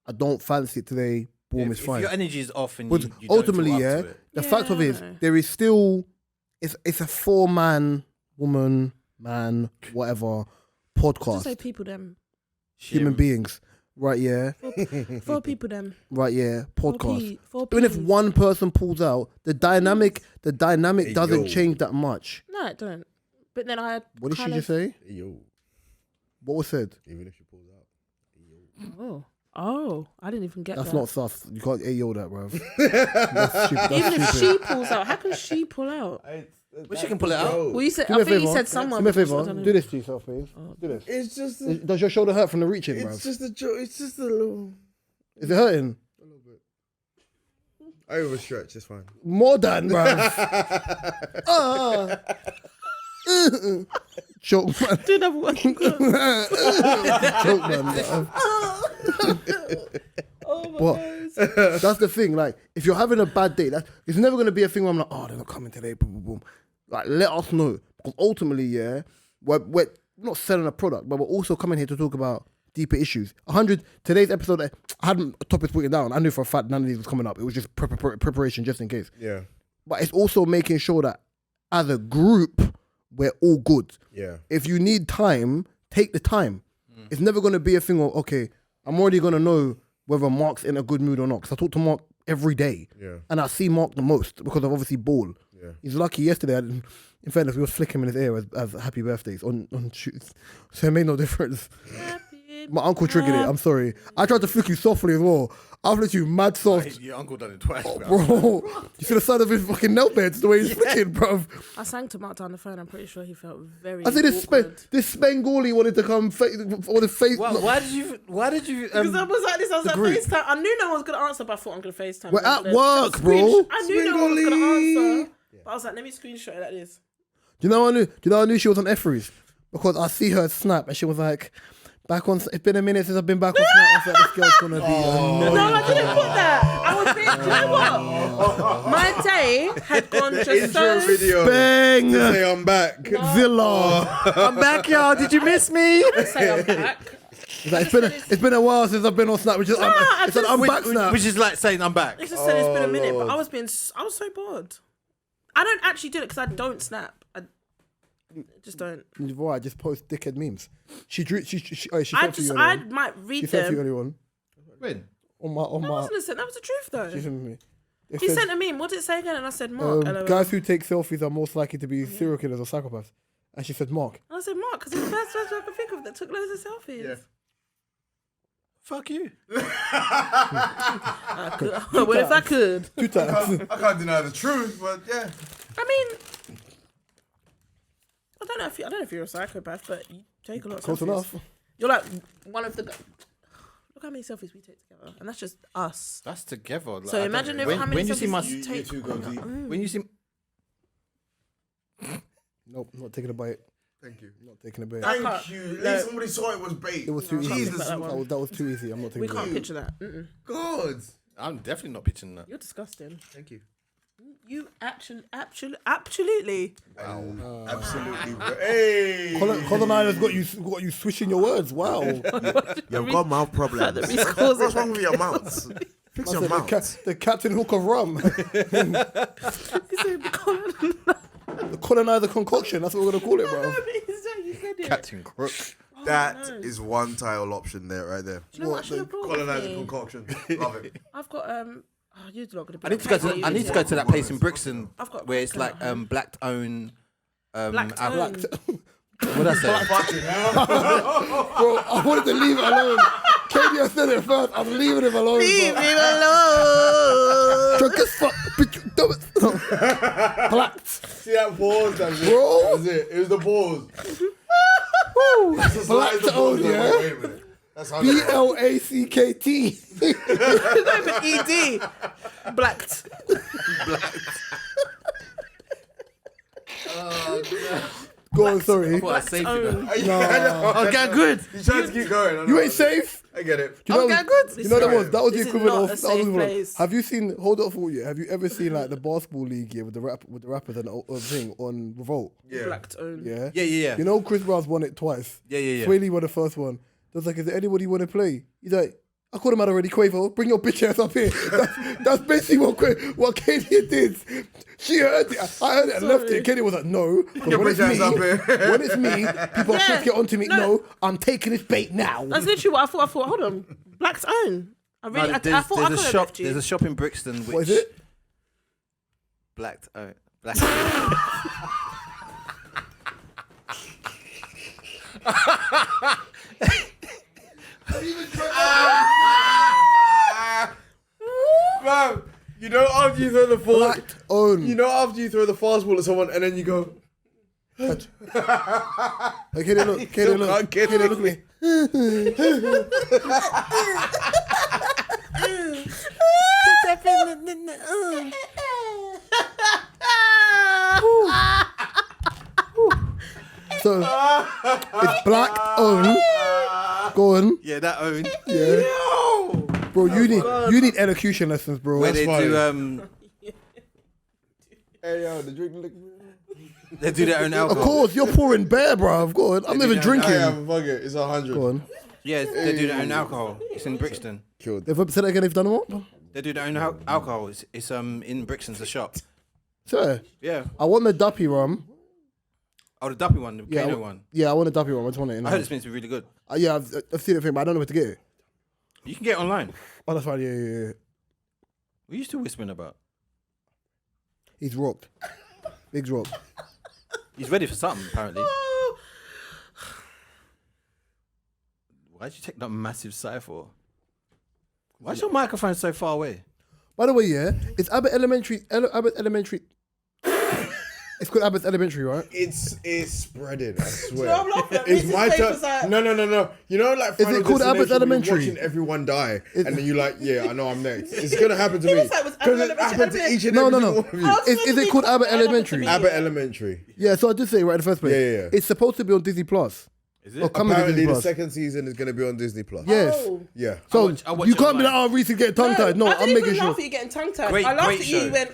I don't fancy it today. Boom, it's If fine. your energy is off and But you ultimately, don't feel yeah, up to it. the fact of it is, Yeah. there is still, it's a 4-man, woman, man, whatever, Just podcast. say people them. Human beings. right? Yeah, 4 people then. right? Yeah, podcast. 4 Even if Ps. one person pulls out, the dynamic Hey, doesn't yo. change that much. No, it don't. But then I. What did she kind just of- say? Hey, yo. What was said? Even if she pulls out. Hey, yo. Oh, I didn't even get That's that. not sus. You can't ayo that, bro. That's stupid. Even if That's she pulls out, how can she pull out? But she can pull it out. Well, you said. Do me I a think you favour. said someone. Do me a but I favor. don't know. Do this to yourself, please. Do this. It's just Does your shoulder hurt from the reaching, bro? it's just a joke. It's just a little. Is it hurting? I overstretch. It's fine. More than, bro. Choke, man. Do another one. Choke, man. Bro. Oh my But God. that's the thing. Like, if you're having a bad day, it's never gonna be a thing where I'm like, oh, they're not coming today. Boom, boom, boom. Like, let us know, because ultimately, yeah, we're not selling a product, but we're also coming here to talk about deeper issues. 100 today's episode, I hadn't topics put it down. I knew for a fact none of these was coming up. It was just preparation, just in case. Yeah. But it's also making sure that as a group, we're all good. Yeah. If you need time, take the time. It's never going to be a thing of, okay, I'm already going to know whether Mark's in a good mood or not. Because I talk to Mark every day. Yeah. And I see Mark the most because of obviously ball. Yeah. He's lucky yesterday. In fairness, we were flicking him in his ear as happy birthdays on shoots. So it made no difference. My uncle triggered it. I'm sorry. I tried to flick you softly as well. I flicked you mad soft. Your uncle done it twice, bro. Bro, you see the side of his fucking nail beds, the way he's flicking, bro. I sang to Mark down the phone. I'm pretty sure he felt very. I said awkward. this Bengali wanted to come on his face. Why did you? Because I was like this. I was like group. FaceTime. I knew no one was gonna answer, but I thought I'm gonna FaceTime. We're at them. work, Just bro. I knew no one was gonna Swingoli. answer, but I was like, let me screenshot it like this. Do you know I knew she was on Effery's? Because I see her snap and she was like, back on. It's been a minute since I've been back on snap. I said this girl's gonna be. No, I didn't put that. I was being. Do you know what? My day had gone just Intro so. video. Bang! To say I'm back. Zilla. I'm back, y'all. Did you miss me? Say I'm back. It's been a while since I've been on snap. Which is it's an I'm back snap. Which is like saying I'm back. I just said it's been a minute, but Lord. I was so bored. I don't actually do it because I don't snap. I just don't. Why? I just post dickhead memes. She drew. She I sent to you. I anyone? might She read sent to you them. anyone When? on my. I wasn't listening. That was the truth though. She sent me. It He says, sent a meme. What did it say again? And I said Mark. LOL. guys who take selfies are most likely to be serial killers or psychopaths. And she said Mark. And I said Mark because it's the first person I could think of that took loads of selfies. Yeah. Fuck you. Well, if I could. 2 times. I can't deny the truth, but yeah. I mean, I don't know if you're a psychopath, but you take a lot of Close selfies. enough. You're like one of the. Look how many selfies we take together, and that's just us. That's together. Like, So I don't imagine know. if how many when you see selfies my you take. two go deep. when you see Nope, not taking a bite. Thank you. Not taking a bite. can't- Thank you. At no. least somebody saw it was bait. It was too easy. think about That that one. was too easy. I'm not taking We a can't bite. picture that. Mm-mm. God. I'm definitely not pitching that. You're disgusting. Thank you. You absolutely. Absolutely. Hey. Coloniser's got you swishing your words. Wow. You've got mouth problems. The Reese calls What's it wrong with your mouth? Fix your mouth. The Captain Hook of rum. He said, The colonizer concoction. That's what we're gonna call it, bro. you said it. Captain Crook. That no. is one title option there, right there. Do you know what I should have brought with Colonizer me? concoction. Love it. I've got Oh, you're not gonna be. I need to go to. I need to go to that place in Brixton I've got where it's vodka like at home. black owned. Black What tone. did I say? Fucking hell. Bro, I wanted to leave it alone. Katie said it first. I'm leaving him alone. Leave bro. him alone. Drunk as fuck, bitch. You dumb as- Blacked. See that pause? That's it. Bro. That was it. It was the pause. That's the Black size of the to own, pause. yeah? Wait a minute. That's how it BLACKT. No, but ED. Blacked. Go on, sorry. I thought I saved you. Own. though. I'm getting good. You trying to keep going. I know. You ain't safe. I get it. You know, getting good. You know that was the This is equivalent not of. a safe place. Have you seen? Hold up for you. Have you ever seen like the basketball league with the rappers and thing on Revolt? Yeah. Blacked own. Yeah. Yeah. You know Chris Brown's won it twice. Yeah. Swaley won the first one. They was like, is there anybody you want to play? He's like, I called him out already, Quavo. Bring your bitch ass up here. That's basically what Katie did. She heard it. I heard it and left it. Katie was like, no. Your When it's bitch ass up here. when it's me, people are Yeah. supposed to get onto me. No. No, I'm taking this bait now. That's literally what I thought. Hold on, Black's own. I No, really, I there's, thought I there's could a have shop. left you. There's a shop in Brixton which What is it? Black. Man, you know after you throw the ball, Black own. you know after you throw the fastball at someone and then you go, Hey, Katie, look. Katie, look. can't get Katie, it. look at me. So, it's Black own. Go on. Yeah, that own. Yeah. Bro, you need elocution lessons, bro. Where they funny. do hey yo, the drink lick. they do their own Of alcohol. course, you're pouring beer, bro. Go on. I'm not even do drinking. Fuck it, it's 100. Go on. Yeah, they do their own alcohol. It's in Brixton. Killed. They've said that again. They've done what? They do their own alcohol. It's in Brixton's the shop. Sir, Yeah. I want the Duppy rum. Oh, the Duppy one, the Yeah, Kano one. Yeah, I want the Duppy rum. I just want it in. I heard it's meant to be really good. Yeah, I've seen it, but I don't know where to get it. You can get it online. Oh, that's fine. Yeah. What are you still whispering about? He's rocked. Big's rocked. He's ready for something, apparently. Why'd you take that massive sigh for? Why's your microphone so far away? By the way, yeah, it's Abbott Elementary. Abbott Elementary. It's called Abbott's Elementary, right? It's spreading, I swear. No, I'm laughing at It's Reese's my face turn. was like- No. You know, like, Is Final it called Abbott's Destination, when you're Elementary? watching everyone die, and then you're like, yeah, I know I'm next. It's gonna happen to me. was like, was Because Abbott it happened to Elementary? each and No, every no. single one of you. I was Is supposed to it be called Abbott Elementary? Elementary? Abbott Elementary. Yeah, so I did say it right in the first place. Yeah. It's supposed to be on Disney Plus. Is Or it? coming to Apparently, Disney the Plus. second season is gonna be on Disney Plus. Yes. Oh. Yeah. So I watch you it can't be like, online. oh, Reese is getting tongue tied. No, I I'm didn't making even sure. laugh at you getting tongue tied. Great- I laughed great at you. show. You went.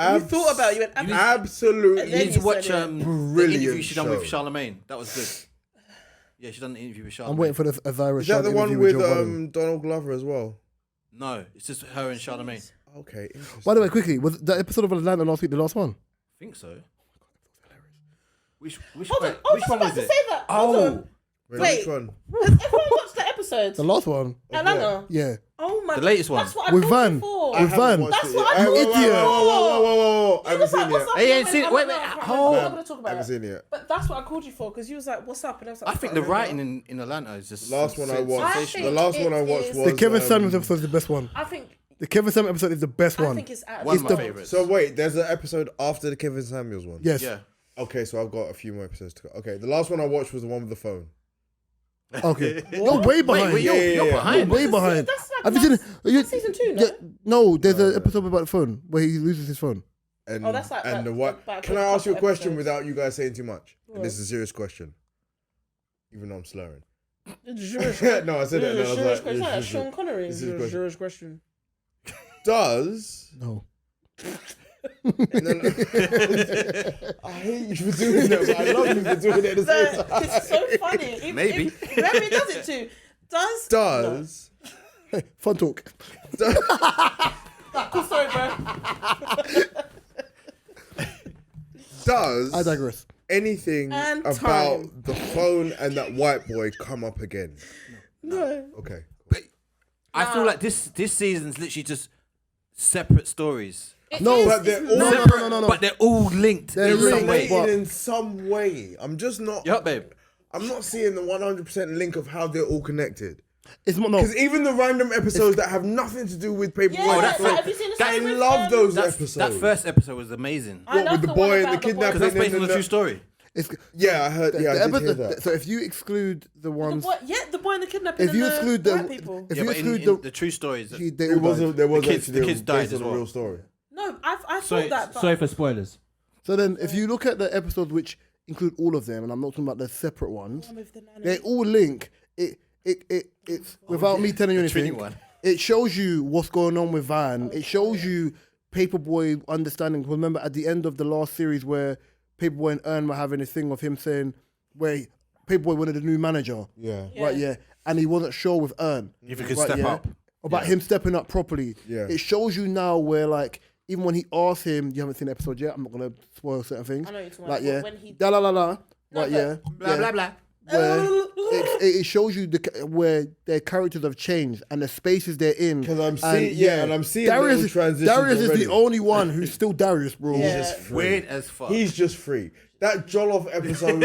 You thought about it. You went. Absolutely. You need to watch said it. the Brilliant interview she done with show. Charlemagne. That was good. Yeah, she done the interview with Charlemagne. I'm waiting for the Azira. Is that the one interview with Joe Budden. Donald Glover as well? No, it's just her and Charlemagne. Okay, interesting. By the way, quickly, was the episode of Atlanta last week the last one? I think so. Which Hold on. wait, I was which just one about was to it? say that. Hold on. Wait, which one? Has everyone watched the episode? The last one? Atlanta. Yeah. Oh my. The latest one. That's what I With called Van. you for. I With haven't Van. watched That's it what yet. I Whoa, called whoa, you whoa, for. whoa, whoa, whoa. I He haven't was seen like, it "What's yet. up?" Hey, you And ain't I seen went, it? Wait, "I'm not wait, gonna- hold I'm on. not gonna talk about Haven't it. seen it yet. But that's what I called you for because you was like, "What's up?" And I was like, I think the writing in Atlanta is just Last one I watched. sensational. The last one I watched It was The Kevin um, Samuels episode is the best one. I think. The Kevin Samuels episode is the best I one. think it's at One It's of my the- favorites. So wait, there's an episode after the Kevin Samuels one. Yes. yeah. Okay, so I've got a few more episodes to go. Okay, the last one I watched was the one with the phone. Okay. You're way behind. Wait, you're Yeah. behind. You're way behind. That's like Have you seen it? that's season 2, no? Yeah, no, there's an episode about the phone where he loses his phone. And, Oh, that's like and that- the what? like Can a I ask you a couple question episodes. without you guys saying too much? What? And this is a serious question, even though I'm slurring. Jewish No, I said it. And I was like, question. this is Sean Connery. this is a question. Jewish question. Does No. no. I hate you for doing that, but I love you for doing it at the same time. It's so funny. Maybe. Whoever he does it to Does Fun talk. Cool story, bro. does I digress. anything And about time. the phone and that white boy come up again? No. Okay. I feel like this season's literally just separate stories. No, But they're all No. But they're all linked They're in some linked. way. But- in some way. I'm just not. Yup, babe. I'm not seeing the 100% link of how they're all connected. It's not. No. Because even the random episodes that have nothing to do with Paperboy, Yeah, that's have you seen the I story with, love those That episodes. first episode was amazing. I What, love with the one boy and about the kidnapping? Because that's based on and a true story. It's, Yeah, I heard. Yeah, I did hear that. So if you exclude the ones, The boy and the kidnapping. if you and exclude the the, white people. if Yeah, you but exclude in the true stories, they It all was died. there was The kids- actually the kids died based as on a well. real story. No, I thought Sorry, that. But sorry for spoilers. So then, if you look at the episodes which include all of them, and I'm not talking about the separate ones, with the nanny. they all link. It's without me telling you Trini anything. one. It shows you what's going on with Van. It shows you Paperboy understanding. Remember at the end of the last series where Paperboy and Ern were having a thing of him saying where Paperboy wanted a new manager. Yeah. Right, yeah. and he wasn't sure with Ern. If he could step up. About him stepping up properly. Yeah. It shows you now where, like, even when he asked him, you haven't seen the episode yet, I'm not going to spoil certain things. I know you're talking like, about yeah. when he... Da la la la. No, Like, but- yeah. Blah, blah, blah. Where it shows you where their characters have changed and the spaces they're in. Because I'm seeing, and I'm seeing little transitions Darius is already. the only one who's still Darius, bro. Yeah. Just free. Weird as fuck. He's just free. That Jollof episode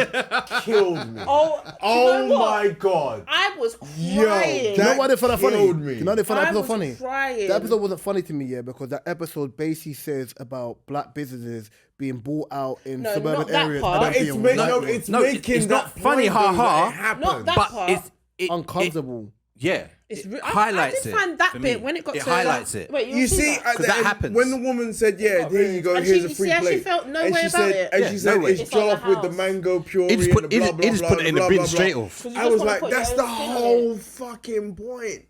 killed me. Oh, Oh my god. I was crying. Yo, You know why they found that funny? killed me. You know they found that I episode was funny? crying. The episode wasn't funny to me, because that episode basically says about black businesses being bought out in No, suburban not that areas. part. and But them it's, being it's No, making it's not that funny, point, ha, though, ha. that it happened. Not that but part. it uncomfortable. yeah. It's it I highlights did it. find that for bit me. when it got it to highlights it. Wait, You see, that? at the that end, happens. when the woman said, "Yeah, here you go, And here's she- a free she actually plate," felt no and way she about said, it. and Yeah, she said, no way. "It's It's on the jollof with the house. mango puree He just put- and he blah just- blah he just blah put it in the blah, bin blah, straight blah." off. You I just was wanna like, put your "That's own the spin on whole it. fucking point."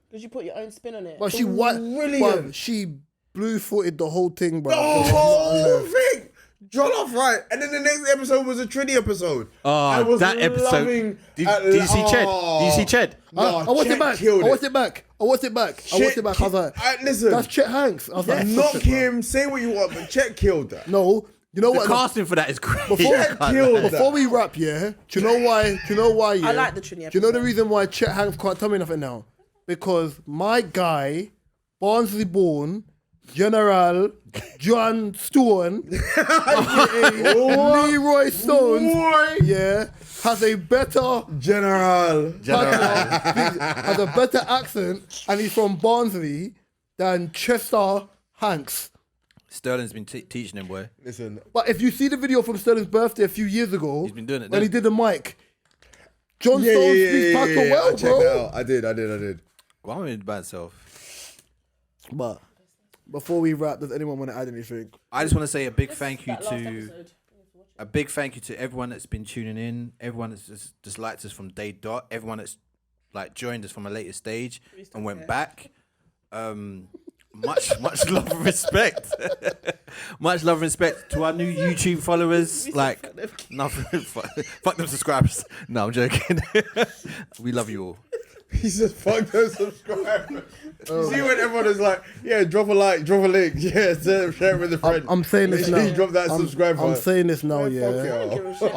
Because you put your own spin on it. But Brilliant. she blue-footed the whole thing, bro. The whole thing. Jollof, right? And then the next episode was a Trini episode. I was that episode. loving. Did you see Ched? Did you see Ched? No, I watched it Chet back. killed I watched it back. I watched it back. I watched it back. I was like, listen, that's Chet Hanks. I was like, knock fuck it, bro. him, say what you want, but Chet killed that. No, you know The what? casting for that is great. Chet killed that. Before we wrap, yeah. Do you know why? Do you know why? Yeah. I like the Trini Do you know the episode. reason why Chet Hanks can't tell me nothing now? Because my guy, Barnsley born, General John Stone, aka Leroy Stone, yeah, has a better has a better accent, and he's from Barnsley than Chester Hanks. Sterling's been teaching him, boy. Listen, But if you see the video from Sterling's birthday a few years ago, He's been doing it, when he didn't did the mic, John Stone speaks patois well, I checked bro. that out. I did. Go on with bad self. But before we wrap, does anyone want to add anything? I just want to say a big thank you That last to episode. everyone that's been tuning in, everyone that's just liked us from day dot, everyone that's like joined us from a later stage and went back. Much love and respect. Much love and respect to our new YouTube followers. Like nothing, fuck them subscribers. No, I'm joking. We love you all. He said, "Fuck those subscribers." You see when everyone is like, "Yeah, drop a like, drop a link, yeah, share it with a friend." I'm saying this Literally now. drop that I'm, subscribe I'm button. saying this now, Fuck yeah. it I all. don't give a shit,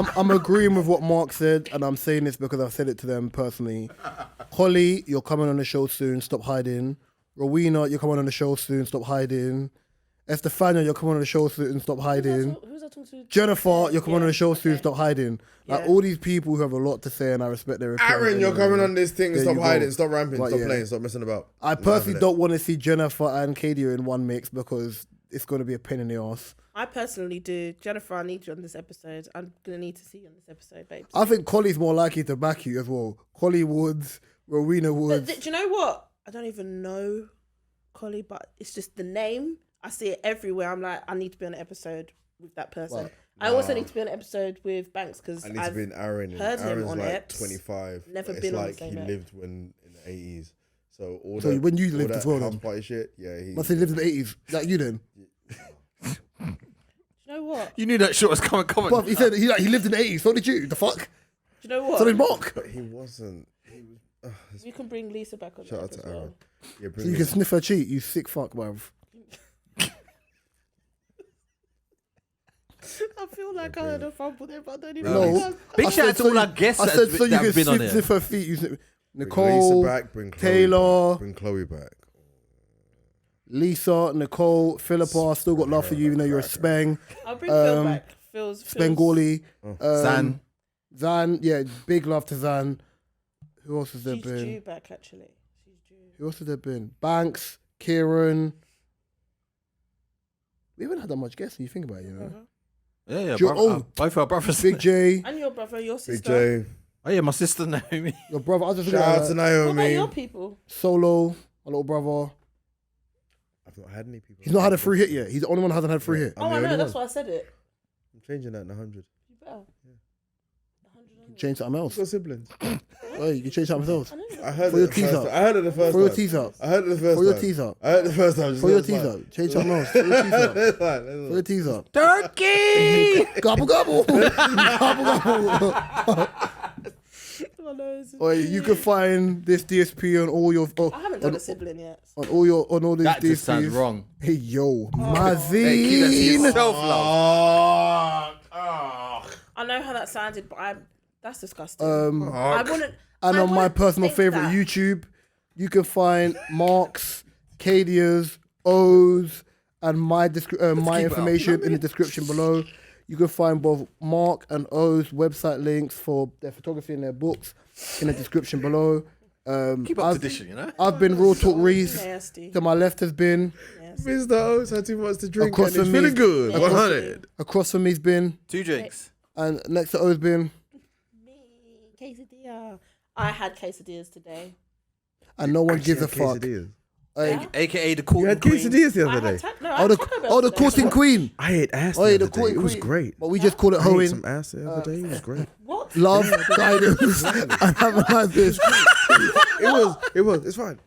man. I'm agreeing with what Mark said, and I'm saying this because I've said it to them personally. Holly, you're coming on the show soon. Stop hiding. Rowena, you're coming on the show soon. Stop hiding. Estefania, you're coming on the show soon. Stop hiding. Who's I talking to? Jennifer, you're coming on the show soon. Okay. Stop hiding. Like Yeah. all these people who have a lot to say, and I respect their opinion. Aaron, you're coming on this thing. There Stop you go. hiding. Stop ramping. But Stop yeah. playing. Stop messing about. I personally don't want to see Jennifer and Katie in one mix because it's going to be a pain in the ass. I personally do. Jennifer, I need you on this episode. I'm gonna need to see you on this episode, babes. I think Collie's more likely to back you as well. Collie Woods, Rowena But Woods. do you know what? I don't even know Collie, but it's just the name. I see it everywhere. I'm like, I need to be on an episode with that person. Right. I also need to be on an episode with Banks because I need to be in Aaron. heard him Aaron's on like Eps. 25. Never but been it's on the like same he Ep. lived when in the 80s. So all So that, when you all lived that as well, house then? party shit. Yeah, he. Must have lived in the 80s. Like you then. Do you know what? You knew that shit was coming. But he said he lived in the 80s. So did you. The fuck? Do you know what? So did Mark. But he wasn't. He was. You can bring Lisa back on. Shout that out to as well. Aaron. Yeah, So bring you me- can sniff her cheek, you sick fuck, bruv. I feel like I had a fumble there, but I don't even No. know. Big I shout out said to all you- our guests I that said have so you that can have been on sniff there. her feet. You sniff bring Nicole, Lisa back. Bring Chloe Taylor, back. Bring Chloe back. Lisa, Nicole, Philippa. I still got love for you, even though you're a Speng. I'll bring Phil back. Phil's Spengali. Zan. Zan, yeah, big love to Zan. Who else has there She's been? due back actually. She's due. Who else has there been? Banks, Kieran. We haven't had that much guests when you think about it, you know. Yeah, Joe- both our brothers. Big J, And your brother, your Big sister. J. Oh yeah, my sister Naomi. your brother. I just Shout out to forgot What about Naomi. your people? Solo, my little brother. I've not had any people. He's not had a free hit yet. He's the only one who hasn't had a free hit. I'm Oh, the I know. only That's one. why I said it. I'm changing that in 100. You better. 100. Change something else. I've got siblings. Hey, you can change something else. I know. I heard For it your the teaser. first time. I heard it the first For your time. teaser. I heard it the first For your time. teaser. I heard it the first time. just For your that's fine. teaser. Change something else. For your teaser. That's fine, that's For fine. your teaser. Turkey. Gobble gobble. Gobble gobble. I know. Josephine. Or you can find this DSP on all your. I haven't done a sibling yet. On all these That DSPs. just sounds wrong. Hey yo, Hey, keep that to Mazine. yourself, love. I know how that sounded, but that's disgusting. I wouldn't. And I on my wouldn't personal think favorite that. YouTube, you can find Mark's, Kadia's, O's, and my my keep it information up. in the description below. You can find both Mark and O's website links for their photography and their books in the description below. Keep up tradition, you know. I've been Raw Talk Reese. Nasty. To my left has been Mr. O's had too much to drink Across and it's from me. feeling good. Across- 100. across from me's been, 2 drinks. and next to O's been, Me, quesadilla. I had quesadillas today. and no one gives a fuck. Quesadillas. Yeah. AKA the You court. had quesadillas the I other had day. no, I Oh, had the Taco Bell today. courting queen. I ate ass Oh, the yeah, other the day. queen. It was great. But we just call it I ate hoeing. some ass the other day. It was great. What? Love, guidance, and have a nice day. It was. It's fine.